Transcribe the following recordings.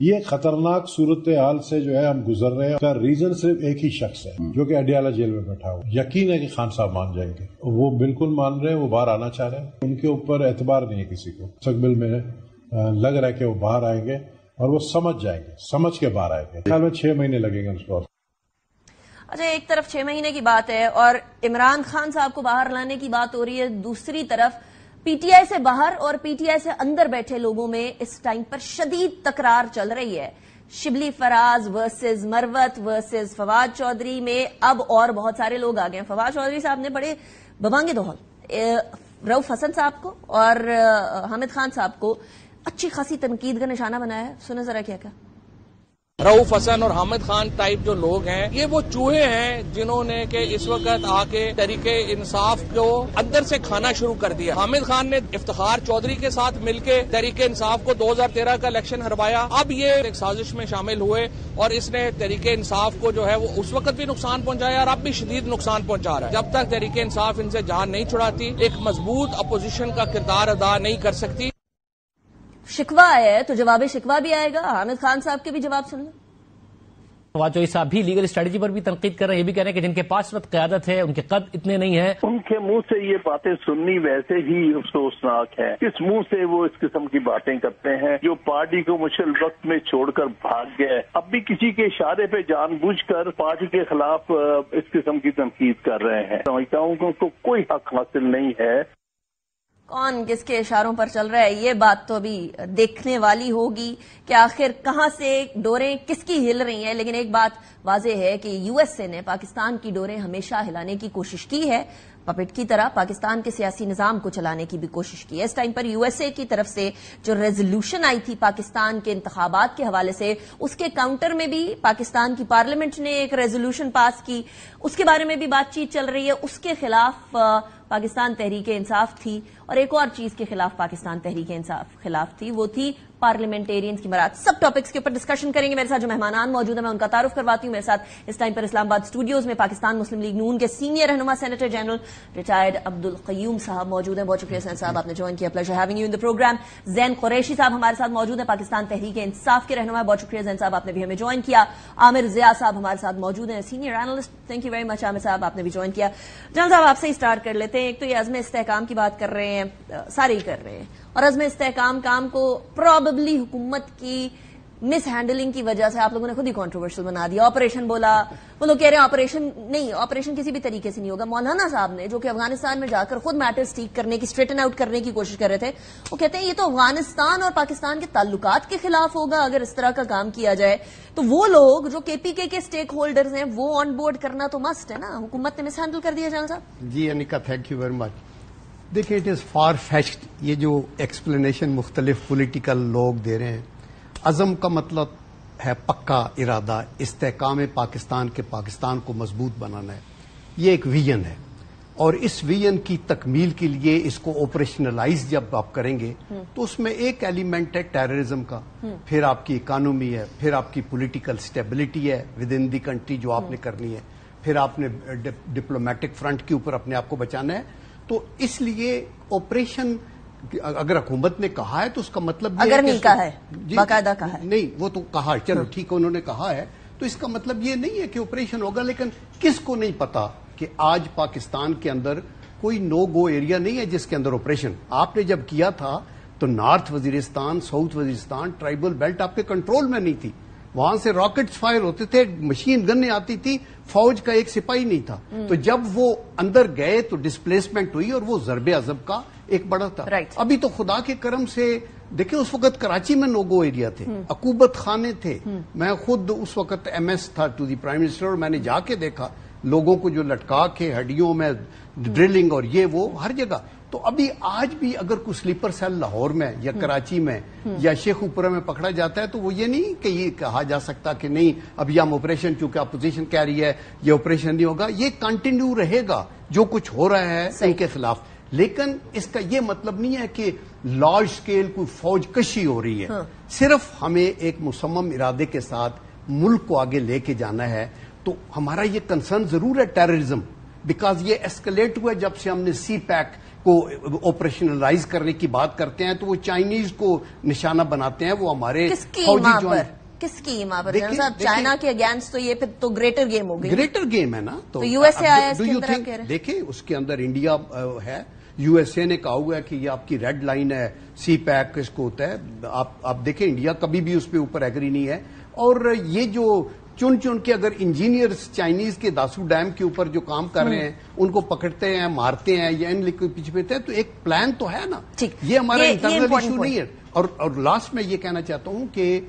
یہ خطرناک صورتحال سے جو ہے ہم گزر رہے ہیں. اس کا ریزن صرف ایک ہی شخص ہے جو کہ اڈیالہ جیل میں بیٹھا ہوا. یقین ہے کہ خان صاحب مان جائیں گے. وہ بالکل مان رہے ہیں, وہ باہر آنا چاہ رہے ہیں. ان کے اوپر اعتبار نہیں ہے کسی کو. مستقبل میں لگ رہا ہے کہ وہ باہر آئیں گے اور وہ سمجھ جائیں گے, سمجھ کے باہر آئیں گے. خیال میں 6 مہینے لگیں گے اس کو. اچھا, ایک طرف 6 مہینے کی بات ہے اور عمران خان صاحب کو باہر لانے کی بات ہو رہی ہے, دوسری طرف پی ٹی آئی سے باہر اور پی ٹی آئی سے اندر بیٹھے لوگوں میں اس ٹائم پر شدید تکرار چل رہی ہے. شبلی فراز ورسز مروت ورسز فواد چودھری میں اب اور بہت سارے لوگ آ گئے ہیں. فواد چودھری صاحب نے بڑے ببانگے دہل رؤف حسن صاحب کو اور حامد خان صاحب کو اچھی خاصی تنقید کا نشانہ بنایا ہے. سنیں ذرا کیا کہا. رؤف حسن اور حامد خان ٹائپ جو لوگ ہیں یہ وہ چوہے ہیں جنہوں نے کہ اس وقت آ کے تحریک انصاف کو اندر سے کھانا شروع کر دیا. حامد خان نے افتخار چودھری کے ساتھ مل کے تحریک انصاف کو 2013 کا الیکشن ہروایا. اب یہ ایک سازش میں شامل ہوئے اور اس نے تحریک انصاف کو جو ہے وہ اس وقت بھی نقصان پہنچایا اور اب بھی شدید نقصان پہنچا رہا ہے. جب تک تحریک انصاف ان سے جان نہیں چھڑاتی ایک مضبوط اپوزیشن کا کردار ادا نہیں کر سکتی. شکوہ ہے تو جواب شکوہ بھی آئے گا. حامد خان صاحب کے بھی جواب سن لیں. فواد چودھری صاحب بھی لیگل اسٹریٹجی پر بھی تنقید کر رہے ہیں. یہ بھی کہہ رہے ہیں کہ جن کے پاس وقت قیادت ہے ان کے قد اتنے نہیں ہیں. ان کے منہ سے یہ باتیں سننی ویسے ہی افسوسناک ہے. کس منہ سے وہ اس قسم کی باتیں کرتے ہیں جو پارٹی کو مشکل وقت میں چھوڑ کر بھاگ گئے. اب بھی کسی کے اشارے پہ جان بوجھ کر پارٹی کے خلاف اس قسم کی تنقید کر رہے ہیں. سمجھتا ہوں کہ ان کو کوئی حق حاصل نہیں ہے. کون کس کے اشاروں پر چل رہا ہے یہ بات تو ابھی دیکھنے والی ہوگی کہ آخر کہاں سے ڈوریں کس کی ہل رہی ہیں. لیکن ایک بات واضح ہے کہ یو ایس اے نے پاکستان کی ڈوریں ہمیشہ ہلانے کی کوشش کی ہے. پپٹ کی طرح پاکستان کے سیاسی نظام کو چلانے کی بھی کوشش کی ہے. اس ٹائم پر یو ایس اے کی طرف سے جو ریزولوشن آئی تھی پاکستان کے انتخابات کے حوالے سے, اس کے کاؤنٹر میں بھی پاکستان کی پارلیمنٹ نے ایک ریزولوشن پاس کی. اس کے بارے میں بھی بات چیت چل رہی ہے. اس کے خلاف پاکستان تحریک انصاف تھی اور ایک اور چیز کے خلاف پاکستان تحریک انصاف خلاف تھی, وہ تھی پارلیمنٹیرینز کی برات. سب ٹاپکس کے اوپر ڈسکشن کریں گے. میرے ساتھ جو مہمانان موجود ہیں میں ان کا تعارف کرواتی ہوں. میرے ساتھ اس ٹائم پر اسلام آباد اسٹوڈیوز میں پاکستان مسلم لیگ نون کے سینئر رہنما سینیٹر جنرل ریٹائرڈ عبد القیوم صاحب موجود ہیں. بہت شکریہ سین صاحب, آپ نے جوائن کیا. Pleasure having you in the program. Zain Qureshi sahab ہمارے ساتھ موجود ہیں, پاکستان تحریک انصاف کے رہنما. بہت شکریہ زین صاحب, آپ نے بھی ہمیں جوائن کیا. عامر ضیاء صاحب ہمارے ساتھ موجود ہیں, senior analyst. Thank you very much Aamir sahab, آپ نے بھی جوائن کیا. جنرل صاحب آپ سے ہی اسٹارٹ کر لیتے ہیں. ایک تو یہ عزم استحکام کی بات کر رہے ہیں, سارے ہی کر رہے ہیں, اور عزم استحکام کام کو پرابیبلی حکومت کی مس ہینڈلنگ کی وجہ سے آپ لوگوں نے خود ہی کنٹروورشل بنا دیا. آپریشن بولا, وہ لوگ کہہ رہے ہیں آپریشن نہیں, آپریشن کسی بھی طریقے سے نہیں ہوگا. مولانا صاحب نے جو کہ افغانستان میں جا کر خود میٹرز ٹھیک کرنے کی, اسٹریٹن آؤٹ کرنے کی کوشش کر رہے تھے, وہ کہتے ہیں یہ تو افغانستان اور پاکستان کے تعلقات کے خلاف ہوگا اگر اس طرح کا کام کیا جائے. تو وہ لوگ جو کے پی کے اسٹیک ہولڈرز ہیں وہ آن بورڈ کرنا تو مسٹ ہے نا. حکومت نے مس ہینڈل کر دیا جان صاحب. جی انیکا, تھینک یو ویری مچ. دیکھیں اٹ از فار فیچڈ یہ جو ایکسپلینیشن مختلف پولیٹیکل لوگ دے رہے ہیں. عزم کا مطلب ہے پکا ارادہ, استحکام پاکستان کے پاکستان کو مضبوط بنانا ہے. یہ ایک ویژن ہے اور اس ویژن کی تکمیل کے لیے اس کو آپریشنلائز جب آپ کریں گے تو اس میں ایک ایلیمنٹ ہے ٹیررزم کا, پھر آپ کی اکانومی ہے, پھر آپ کی پولیٹیکل سٹیبلٹی ہے ود ان دی کنٹری جو آپ نے کرنی ہے, پھر آپ نے ڈپلومیٹک فرنٹ کے اوپر اپنے آپ کو بچانا ہے. تو اس لیے آپریشن اگر حکومت نے کہا ہے تو اس کا مطلب اگر نہیں کہا ہے, باقاعدہ کہا ہے, نہیں وہ تو کہا, چلو ٹھیک ہے انہوں نے کہا ہے, تو اس کا مطلب یہ نہیں ہے کہ آپریشن ہوگا. لیکن کس کو نہیں پتا کہ آج پاکستان کے اندر کوئی نو گو ایریا نہیں ہے جس کے اندر آپریشن. آپ نے جب کیا تھا تو north Waziristan, south Waziristan, tribal belt آپ کے کنٹرول میں نہیں تھی. وہاں سے راکٹس فائر ہوتے تھے, مشین گنیں آتی تھی, فوج کا ایک سپاہی نہیں تھا. تو جب وہ اندر گئے تو ڈسپلیسمنٹ ہوئی اور وہ ضرب عذب کا ایک بڑا تھا. ابھی تو خدا کے کرم سے دیکھیں اس وقت کراچی میں نو گو ایریا تھے, عقوبت خانے تھے. میں خود اس وقت ایم ایس تھا ٹو دی پرائم منسٹر, اور میں نے جا کے دیکھا لوگوں کو جو لٹکا کے ہڈیوں میں ڈرلنگ اور یہ وہ ہر جگہ. تو ابھی آج بھی اگر کوئی سلیپر سیل لاہور میں یا کراچی میں یا شیخوپورہ میں پکڑا جاتا ہے تو وہ یہ نہیں کہ یہ کہا جا سکتا کہ نہیں اب یہ ہم آپریشن, چونکہ اپوزیشن کہہ رہی ہے یہ آپریشن نہیں ہوگا. یہ کنٹینیو رہے گا جو کچھ ہو رہا ہے ان کے خلاف. لیکن اس کا یہ مطلب نہیں ہے کہ لارج سکیل کوئی فوج کشی ہو رہی ہے. صرف ہمیں ایک مصمم ارادے کے ساتھ ملک کو آگے لے کے جانا ہے. تو ہمارا یہ کنسرن ضرور ہے ٹیررزم, بیکاز یہ ایسکلیٹ ہوا جب سے ہم نے سی پیک کو آپریشنلائز کرنے کی بات کرتے ہیں تو وہ چائنیز کو نشانہ بناتے ہیں, وہ ہمارے فوجی جو کس اسکیم آپ صاحب چائنا کے اگینسٹ؟ تو یہ پھر تو گریٹر گیم ہو گئی. گریٹر گیم ہے نا. تو یو ایس اے آیا اس کے اندر آپ کہہ رہے ہیں. دیکھیں اس کے اندر انڈیا ہے, یو ایس اے نے کہا ہوا ہے کہ یہ آپ کی ریڈ لائن ہے, سی پیک اس کو ہوتا ہے. آپ دیکھیں انڈیا کبھی بھی اس پہ اوپر ایگری نہیں ہے. اور یہ جو چن کے اگر انجینئرز چائنیز کے داسو ڈیم کے اوپر جو کام کر رہے ہیں ان کو پکڑتے ہیں, مارتے ہیں یا ان کے پیچھے پیتے ہیں, تو ایک پلان تو ہے نا. یہ ہمارا انٹرنل ایشو نہیں ہے. اور لاسٹ میں یہ کہنا چاہتا ہوں کہ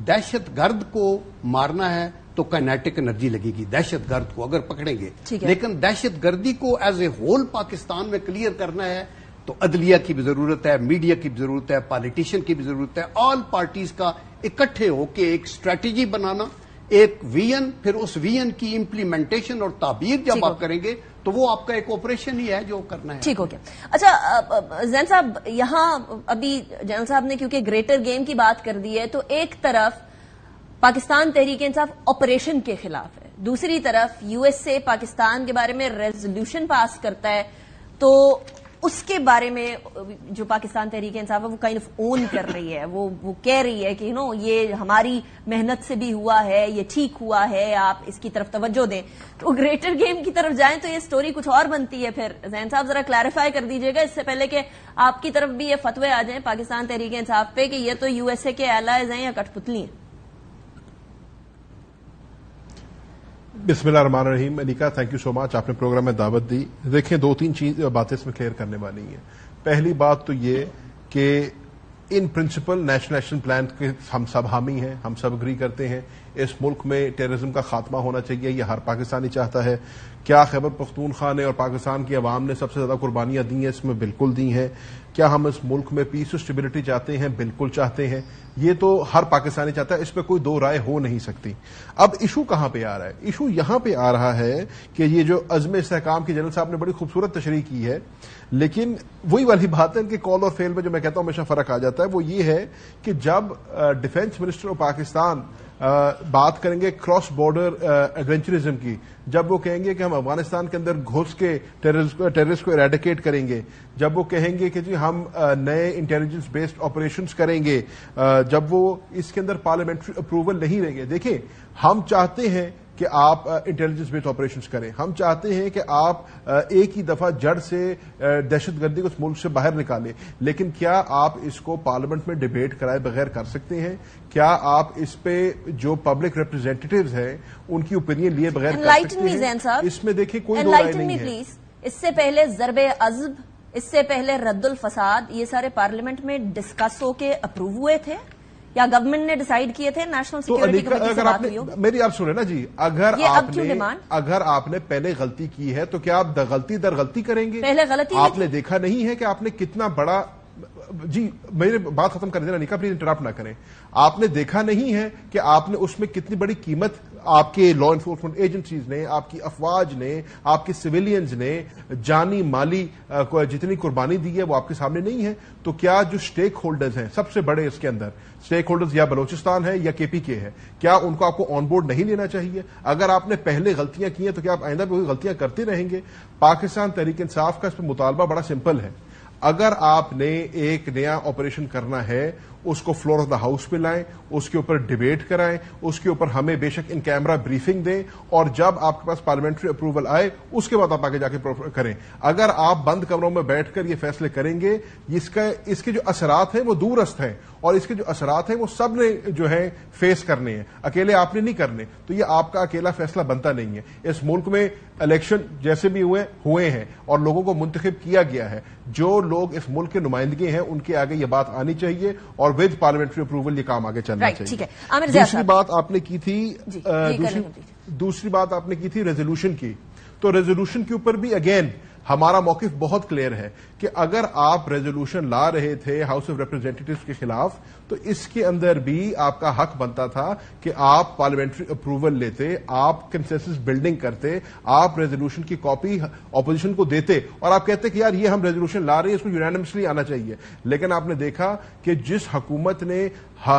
دہشت گرد کو مارنا ہے تو کائنیٹک انرجی لگے گی دہشت گرد کو اگر پکڑیں گے, لیکن دہشت گردی کو ایز اے ہول پاکستان میں کلیئر کرنا ہے تو عدلیہ کی بھی ضرورت ہے, میڈیا کی بھی ضرورت ہے, پالیٹیشین کی بھی ضرورت ہے. آل پارٹیز کا اکٹھے ہو کے ایک اسٹریٹجی بنانا, ایک ویژن, پھر اس ویژن کی امپلیمنٹیشن اور تعبیر جب آپ کریں گے تو وہ آپ کا ایک آپریشن ہی ہے جو کرنا ہے. ٹھیک ہو گیا. اچھا زین صاحب, یہاں ابھی جنرل صاحب نے کیونکہ گریٹر گیم کی بات کر دی ہے, تو ایک طرف پاکستان تحریک انصاف آپریشن کے خلاف ہے, دوسری طرف یو ایس اے پاکستان کے بارے میں ریزولوشن پاس کرتا ہے, تو اس کے بارے میں جو پاکستان تحریک انصاف ہے وہ کائنڈ آف اون کر رہی ہے, وہ کہہ رہی ہے کہ یہ ہماری محنت سے بھی ہوا ہے, یہ ٹھیک ہوا ہے, آپ اس کی طرف توجہ دیں. تو گریٹر گیم کی طرف جائیں تو یہ سٹوری کچھ اور بنتی ہے. پھر زین صاحب ذرا کلیریفائی کر دیجئے گا اس سے پہلے کہ آپ کی طرف بھی یہ فتوے آ جائیں پاکستان تحریک انصاف پہ کہ یہ تو یو ایس اے کے ایلائز ہیں یا کٹ پتلی ہیں. بسم اللہ الرحمن الرحیم. انیکا تھینک یو سو مچ, آپ نے پروگرام میں دعوت دی. دیکھیں 2-3 باتیں اس میں کلیئر کرنے والی ہیں. پہلی بات تو یہ کہ ان پرنسپل نیشنل پلان کے ہم سب حامی ہیں, ہم سب اگری کرتے ہیں. اس ملک میں ٹیررزم کا خاتمہ ہونا چاہیے, یہ ہر پاکستانی چاہتا ہے. کیا خیبر پختونخوا نے اور پاکستان کی عوام نے سب سے زیادہ قربانیاں دی ہیں؟ اس میں بالکل دی ہیں. کیا ہم اس ملک میں پیس اور اسٹیبلٹی چاہتے ہیں؟ بالکل چاہتے ہیں. یہ تو ہر پاکستانی چاہتا ہے, اس پہ کوئی دو رائے ہو نہیں سکتی. اب ایشو کہاں پہ آ رہا ہے؟ ایشو یہاں پہ آ رہا ہے کہ یہ جو عزم استحکام کی جنرل صاحب نے بڑی خوبصورت تشریح کی ہے, لیکن وہی والی بات ہے کہ کال اور فیل میں جو میں کہتا ہوں ہمیشہ فرق آ جاتا ہے. وہ یہ ہے کہ جب ڈیفنس منسٹر آف پاکستان بات کریں گے کراس بارڈر ایڈونچرزم کی, جب وہ کہیں گے کہ ہم افغانستان کے اندر گھس کے ٹیررسٹ کو ایریڈیکیٹ کریں گے, جب وہ کہیں گے کہ جی ہم نئے انٹیلیجنس بیسڈ آپریشنز کریں گے, جب وہ اس کے اندر پارلیمنٹری اپروول نہیں لیں گے. دیکھیں ہم چاہتے ہیں کہ آپ انٹیلیجنس بیسڈ آپریشنز کریں, ہم چاہتے ہیں کہ آپ ایک ہی دفعہ جڑ سے دہشت گردی کو اس ملک سے باہر نکالیں, لیکن کیا آپ اس کو پارلیمنٹ میں ڈیبیٹ کرائے بغیر کر سکتے ہیں؟ کیا آپ اس پہ جو پبلک ریپرزینٹیٹیوز ہیں ان کی اوپینین لیے بغیر کر سکتے ہیں؟ اس میں دیکھیں کوئی دو رائے نہیں ہے. اس سے پہلے ضرب عضب, اس سے پہلے رد الفساد, یہ سارے پارلیمنٹ میں ڈسکس ہو کے اپروو ہوئے تھے یا گورنمنٹ نے ڈیسائیڈ کیے تھے؟ نیشنل سیکورٹی کمیٹی سے بات ہوئی ہو؟ میری آپ سنیں نا جی, اگر آپ نے پہلے غلطی کی ہے تو کیا آپ غلطی در غلطی کریں گے؟ پہلے غلطی آپ نے دیکھا نہیں ہے کہ آپ نے کتنا بڑا, جی میری بات ختم کر دینا نکا, پلیز انٹرپٹ نہ کریں. آپ نے دیکھا نہیں ہے کہ آپ نے اس میں کتنی بڑی قیمت آپ کے لا انفورسمنٹ ایجنسیز نے, آپ کی افواج نے, آپ کے سویلینز نے جانی مالی جتنی قربانی دی ہے وہ آپ کے سامنے نہیں ہے. تو کیا جو سٹیک ہولڈرز ہیں سب سے بڑے اس کے اندر سٹیک ہولڈرز یا بلوچستان ہے یا کے پی کے ہے, کیا ان کو آپ کو آن بورڈ نہیں لینا چاہیے؟ اگر آپ نے پہلے غلطیاں کی ہیں تو کیا آپ آئندہ بھی غلطیاں کرتے رہیں گے؟ پاکستان تحریک انصاف کا اس پہ مطالبہ بڑا سمپل ہے. اگر آپ نے ایک نیا آپریشن کرنا ہے اس کو فلور آف دا ہاؤس پہ لائیں, اس کے اوپر ڈیبیٹ کرائیں, اس کے اوپر ہمیں بے شک ان کیمرہ بریفنگ دیں, اور جب آپ کے پاس پارلیمنٹری اپروول آئے اس کے بعد آپ آگے جا کے کریں. اگر آپ بند کمروں میں بیٹھ کر یہ فیصلے کریں گے, اس کے جو اثرات ہیں وہ دورست ہیں, اور اس کے جو اثرات ہیں وہ سب نے جو ہے فیس کرنے ہیں, اکیلے آپ نے نہیں کرنے. تو یہ آپ کا اکیلا فیصلہ بنتا نہیں ہے. اس ملک میں الیکشن جیسے بھی ہوئے ہیں اور لوگوں کو منتخب کیا گیا ہے, جو لوگ اس ملک کے نمائندگی ہیں ان کے آگے یہ بات آنی چاہیے, اور ود پارلیمنٹری اپروول یہ کام آگے چلنا چاہیے. دوسری بات آپ نے کی تھی, دوسری بات آپ نے کی تھی ریزولوشن کی. تو ریزولوشن کے اوپر بھی اگین ہمارا موقف بہت کلیئر ہے کہ اگر آپ ریزولوشن لا رہے تھے ہاؤس آف ریپرزینٹیٹیوز کے خلاف تو اس کے اندر بھی آپ کا حق بنتا تھا کہ آپ پارلیمنٹری اپروول لیتے, آپ کنسنسس بلڈنگ کرتے, آپ ریزولوشن کی کاپی اپوزیشن کو دیتے اور آپ کہتے کہ یار یہ ہم ریزولوشن لا رہے ہیں اس کو یونانیمسلی آنا چاہیے. لیکن آپ نے دیکھا کہ جس حکومت نے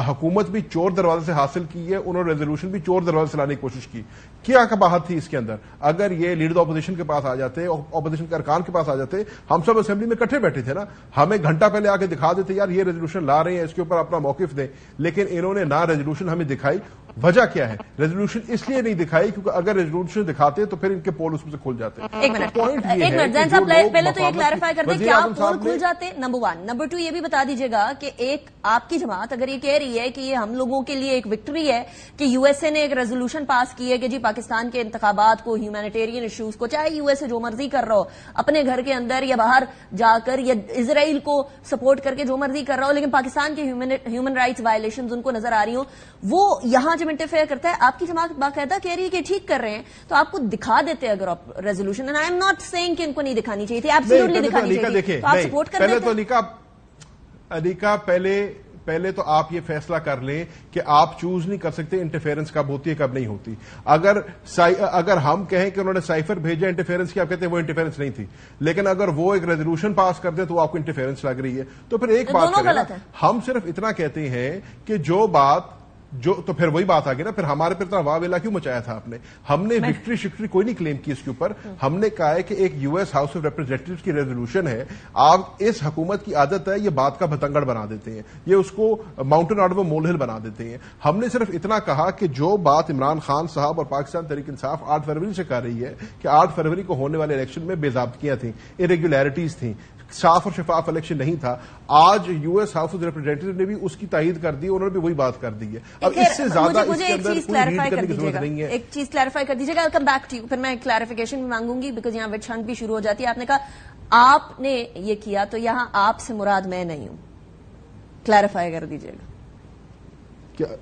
حکومت بھی چور دروازے سے حاصل کی ہے, انہوں نے ریزولوشن بھی چور دروازے سے لانے کی کوشش کی. کیا قباحت تھی اس کے اندر؟ اگر یہ لیڈر اپوزیشن کے پاس آ جاتے, اپوزیشن کا ارکان کے پاس آ جاتے, ہم سب اسمبلی میں اکٹھے بیٹھے تھے نا, ہمیں گھنٹہ پہلے آ کے دکھا دیتے یار یہ ریزولوشن لا رہے ہیں, اس کے اوپر اپنا موقف دیں, لیکن انہوں نے نہ ریزولوشن ہمیں دکھائی. وجہ کیا ہے؟ ریزولوشن اس لیے نہیں دکھائی کیونکہ اگر ریزولوشن دکھاتے تو پھر ان کے پول اس میں سے کھل جاتے. ایک منٹ زین صاحب, پہلے تو یہ کلیریفائی کر دیں کیا پول کھل جاتے, نمبر 1. نمبر 2 یہ بھی بتا دیجیے گا کہ ایک آپ کی جماعت اگر یہ کہہ رہی ہے کہ یہ ہم لوگوں کے لیے ایک وکٹری ہے کہ یو ایس اے نے ایک ریزولوشن پاس کی ہے کہ جی پاکستان کے انتخابات کو, ہیومینیٹیرین ایشوز کو, چاہے یو ایس اے جو مرضی کر رہا ہو اپنے گھر کے اندر یا باہر جا کر یا اسرائیل کو سپورٹ کر کے جو مرضی کر رہا ہو, لیکن پاکستان کے ہیومن رائٹس وائلیشنز ان کو نظر آ رہی ہوں, وہ یہاں جب انٹرفیئر کرتا ہے آپ کی جماعت باقاعدہ کہہ رہی ہے کہ ٹھیک کر رہے ہیں تو آپ کو دکھا دیتے اگر آپ resolution. And I am not seeing کہ ان کو نہیں دکھانی چاہیے تھی, ایبسولوٹلی دکھانی چاہیے تھی, تو آپ سپورٹ کر دیتے. انیکا پہلے تو آپ یہ فیصلہ کر لیں کہ آپ چوز نہیں کر سکتے انٹرفیئرنس کب ہوتی ہے کب نہیں ہوتی. اگر ہم کہیں کہ انہوں نے سائفر بھیجا انٹرفیئرنس کی, آپ کہتے ہیں وہ انٹرفیئرنس نہیں تھی, لیکن اگر وہ ایک ریزولوشن پاس کر دیں تو وہ آپ کو انٹرفیئرنس لگ رہی ہے. تو پھر ایک بات کریں, ہم صرف اتنا کہتے ہیں کہ تو پھر وہی بات آ گئی نا, پھر ہمارے پر اتنا واہ ویلا کیوں مچایا تھا آپ نے؟ ہم نے وکٹری شکٹری کوئی نہیں کلیم کی اس کے اوپر. ہم نے کہا ہے کہ ایک یو ایس ہاؤس آف ریپرزینٹیٹوز کی ریزولوشن ہے, آپ اس حکومت کی عادت ہے یہ بات کا بتنگڑ بنا دیتے ہیں, یہ اس کو ماؤنٹن آؤٹ آف مول ہل بنا دیتے ہیں. ہم نے صرف اتنا کہا کہ جو بات عمران خان صاحب اور پاکستان تحریک انصاف 8 فروری سے کر رہی ہے کہ 8 فروری کو ہونے والے الیکشن میں بے ضابطگیاں تھیں, irregularities تھیں, صاف اور شفاف الیکشن نہیں تھا. آج U S house of representative نے بھی اس کی تائید کر دی, انہوں نے بھی وہی بات کر دی ہے. اب اس سے زیادہ اس کے اندر کوئی ریڈ کرنے کی ضرورت نہیں ہے. ایک چیز کلیریفائی کر دیجیے گا, کم بیک ٹو یو, پھر میں کلیریفیکیشن بھی مانگوں گی بیکاز یہاں وچ ہنٹ بھی شروع ہو جاتی ہے. آپ نے کہا آپ نے یہ کیا تو یہاں آپ سے مراد میں نہیں ہوں, کلیریفائی کر دیجیے گا.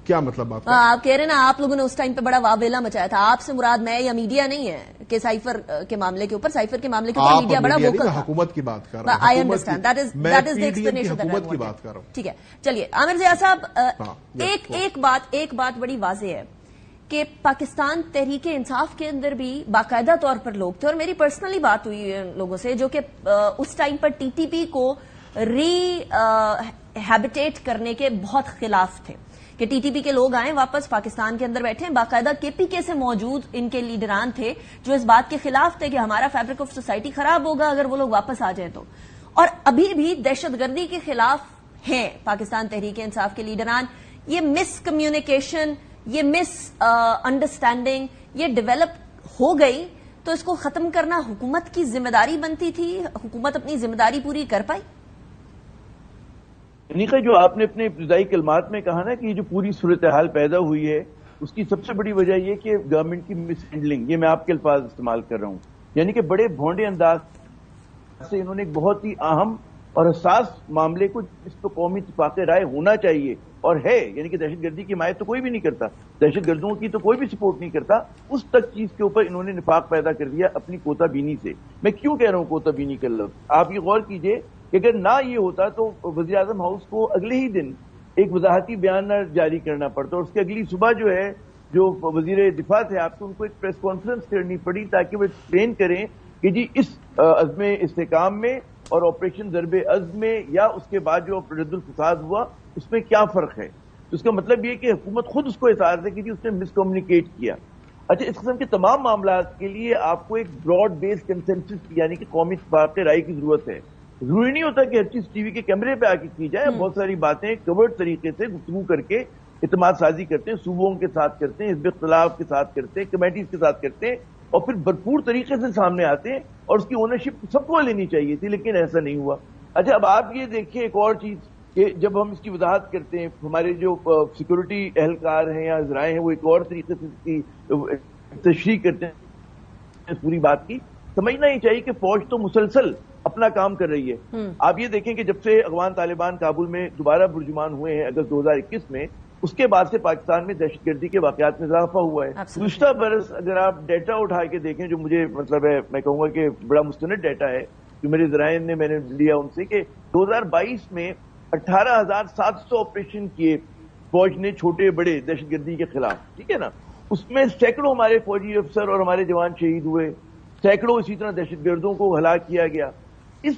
کیا مطلب آپ کہہ رہے نا آپ لوگوں نے اس ٹائم پہ بڑا واویلا مچایا تھا, آپ سے مراد میں یا میڈیا نہیں ہے کہ سائفر کے معاملے کے اوپر میڈیا بڑا ووکل تھا. حکومت کی بات کر رہا ہوں, I understand, that is the explanation. حکومت کی بات کر رہا ہوں. ٹھیک ہے, چلیے عامر ضیاء صاحب, ایک بات بڑی واضح ہے کہ پاکستان تحریک انصاف کے اندر بھی باقاعدہ طور پر لوگ تھے, اور میری پرسنلی بات ہوئی ہے لوگوں سے جو کہ اس ٹائم پر ٹی ٹی پی کو ری ہیبیٹیٹ کرنے کے بہت خلاف تھے کہ ٹی ٹی پی کے لوگ آئیں واپس پاکستان کے اندر بیٹھیں. باقاعدہ کے پی کے سے موجود ان کے لیڈران تھے جو اس بات کے خلاف تھے کہ ہمارا فیبرک آف سوسائٹی خراب ہوگا اگر وہ لوگ واپس آ جائیں تو. اور ابھی بھی دہشت گردی کے خلاف ہیں پاکستان تحریک انصاف کے لیڈران. یہ مس کمیونیکیشن, یہ مس انڈرسٹینڈنگ یہ ڈیولپ ہو گئی تو اس کو ختم کرنا حکومت کی ذمہ داری بنتی تھی. حکومت اپنی ذمہ داری پوری کر پائی؟ انیکا, جو آپ نے اپنے ابتدائی کلمات میں کہا نا کہ یہ جو پوری صورتحال پیدا ہوئی ہے اس کی سب سے بڑی وجہ یہ کہ گورنمنٹ کی مس ہینڈلنگ, یہ میں آپ کے الفاظ استعمال کر رہا ہوں, یعنی کہ بڑے بھونڈے انداز سے انہوں نے ایک بہت ہی اہم اور حساس معاملے کو جس کو قومی اتفاق رائے ہونا چاہیے اور ہے, یعنی کہ دہشت گردی کی حمایت تو کوئی بھی نہیں کرتا, دہشت گردوں کی تو کوئی بھی سپورٹ نہیں کرتا, اس تک چیز کے اوپر انہوں نے نفاق پیدا کر دیا اپنی کوتا بینی سے. میں کیوں کہہ رہا ہوں کوتا بینی کا لفظ, آپ یہ غور کیجئے کہ اگر نہ یہ ہوتا تو وزیر اعظم ہاؤس کو اگلے ہی دن ایک وضاحتی بیان نہ جاری کرنا پڑتا, اور اس کی اگلی صبح جو ہے جو وزیر دفاع تھے آپ کو ان کو ایک پریس کانفرنس کرنی پڑی تاکہ وہ ایکسپلین کریں کہ جی اس عزم استحکام میں اور آپریشن ضرب عزم میں یا اس کے بعد جو رد الفساد ہوا اس میں کیا فرق ہے. تو اس کا مطلب یہ کہ حکومت خود اس کو احساس ہے کہ جی اس نے مس کمیونیکیٹ کیا. اچھا, اس قسم کے تمام معاملات کے لیے آپ کو ایک براڈ بیس کنسنسس یعنی کہ قومی اتفاق رائے کی ضرورت ہے. ضروری نہیں ہوتا کہ ہر چیز ٹی وی کے کیمرے پہ آ کے کی جائے, بہت ساری باتیں کورڈ طریقے سے گفتگو کر کے اعتماد سازی کرتے ہیں, صوبوں کے ساتھ کرتے ہیں, حزب اختلاف کے ساتھ کرتے ہیں, کمیٹیز کے ساتھ کرتے ہیں, اور پھر بھرپور طریقے سے سامنے آتے ہیں, اور اس کی اونرشپ سب کو لینی چاہیے تھی لیکن ایسا نہیں ہوا. اچھا, اب آپ یہ دیکھیں ایک اور چیز کہ جب ہم اس کی وضاحت کرتے ہیں, ہمارے جو سیکورٹی اہلکار ہیں یا ذرائع ہیں وہ ایک اور طریقے سے اس کی تشریح کرتے ہیں اس پوری بات کی. سمجھنا ہی چاہیے کہ فوج تو مسلسل اپنا کام کر رہی ہے. آپ یہ دیکھیں کہ جب سے افغان طالبان کابل میں دوبارہ برجمان ہوئے ہیں اگست 2021 میں, اس کے بعد سے پاکستان میں دہشت گردی کے واقعات میں اضافہ ہوا ہے. گزشتہ برس اگر آپ ڈیٹا اٹھا کے دیکھیں جو مجھے مطلب ہے, میں کہوں گا کہ بڑا مستند ڈیٹا ہے جو میرے ذرائع نے میں نے لیا ان سے, کہ 2022 میں 18,700 آپریشن کیے فوج نے چھوٹے بڑے دہشت گردی کے خلاف, ٹھیک ہے نا. اس میں سینکڑوں ہمارے فوجی افسر اور ہمارے جوان شہید ہوئے, سینکڑوں اسی طرح دہشت گردوں کو ہلاک کیا گیا. اس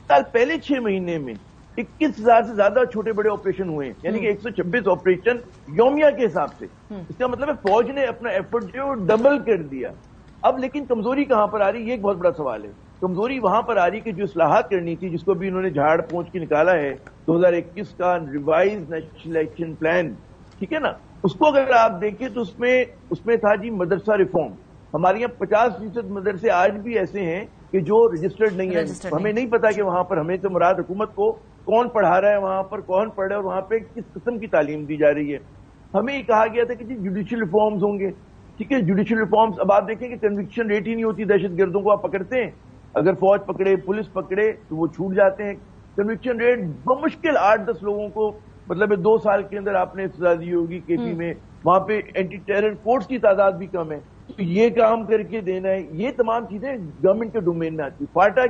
سال پہلے 6 مہینے میں 21,000 سے زیادہ چھوٹے بڑے آپریشن ہوئے ہیں, یعنی کہ 126 آپریشن یومیہ کے حساب سے. اس کا مطلب ہے فوج نے اپنا ایفرٹ جو ڈبل کر دیا. اب لیکن کمزوری کہاں پر آ رہی ہے، یہ ایک بہت بڑا سوال ہے. کمزوری وہاں پر آ رہی کہ جو اصلاحات کرنی تھی، جس کو بھی انہوں نے جھاڑ پہنچ کے نکالا ہے 2021 کا ریوائز نیشنل ایکشن پلان، ٹھیک ہے نا، اس کو اگر آپ دیکھیں تو اس میں تھا جی مدرسہ ریفارم. ہمارے یہاں 50% مدرسے آج بھی ایسے ہیں کہ جو رجسٹرڈ نہیں ہیں. ہمیں نہیں پتا کہ وہاں پر ہمیں تو مراد حکومت کو کون پڑھا رہا ہے، وہاں پر کون پڑھ رہا ہے اور وہاں پہ کس قسم کی تعلیم دی جا رہی ہے. ہمیں یہ کہا گیا تھا کہ جی جوڈیشل ریفارمز ہوں گے، ٹھیک ہے، جوڈیشل ریفارمز. اب آپ دیکھیں کہ کنوکشن ریٹ ہی نہیں ہوتی، دہشت گردوں کو آپ پکڑتے ہیں، اگر فوج پکڑے پولیس پکڑے تو وہ چھوٹ جاتے ہیں. کنوکشن ریٹ بمشکل 8-10 لوگوں کو مطلب 2 سال کے اندر آپ نے سزا دی ہوگی کے پی میں. وہاں پہ اینٹی ٹیرر فورس کی تعداد بھی کم ہے. تو یہ کام کر کے دینا ہے، یہ تمام چیزیں گورنمنٹ کے ڈومین میں آتی. فاٹا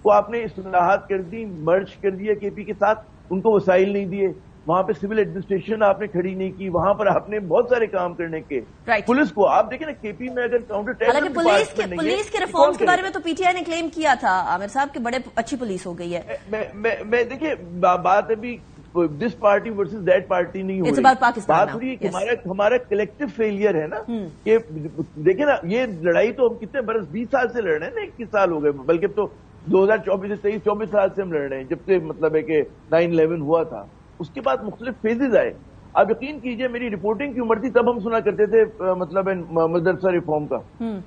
کو آپ نے اصلاحات کر دی، مرج کر دیا کے پی کے ساتھ، ان کو وسائل نہیں دیے. وہاں پہ سول ایڈمنسٹریشن آپ نے کھڑی نہیں کی، وہاں پر آپ نے بہت سارے کام کرنے کے. پولیس کو آپ دیکھیں نا، کے پی میں اگر کاؤنٹر ٹیرر پولیس کے ریفارمز کے بارے میں تو پی ٹی آئی نے کلیم کیا تھا عامر صاحب کہ بڑے اچھی پولیس ہو گئی ہے. میں دیکھیں بات ابھی دس پارٹی ورسز دیٹ پارٹی نہیں ہو رہی، بات ہو رہی ہے کہ ہمارا کلیکٹو فیلئر ہے نا. کہ دیکھیں نا، یہ لڑائی تو ہم کتنے برس 20 سال سے لڑ رہے ہیں نا، 21 سال ہو گئے، بلکہ تو 2024 سے 23-24 سال سے ہم لڑ رہے ہیں، جب سے مطلب ہے کہ 9/11 ہوا تھا. اس کے بعد مختلف فیزز آئے. آپ یقین کیجئے میری رپورٹنگ کی عمر تھی تب ہم سنا کرتے تھے مطلب مدرسہ ریفارم کا.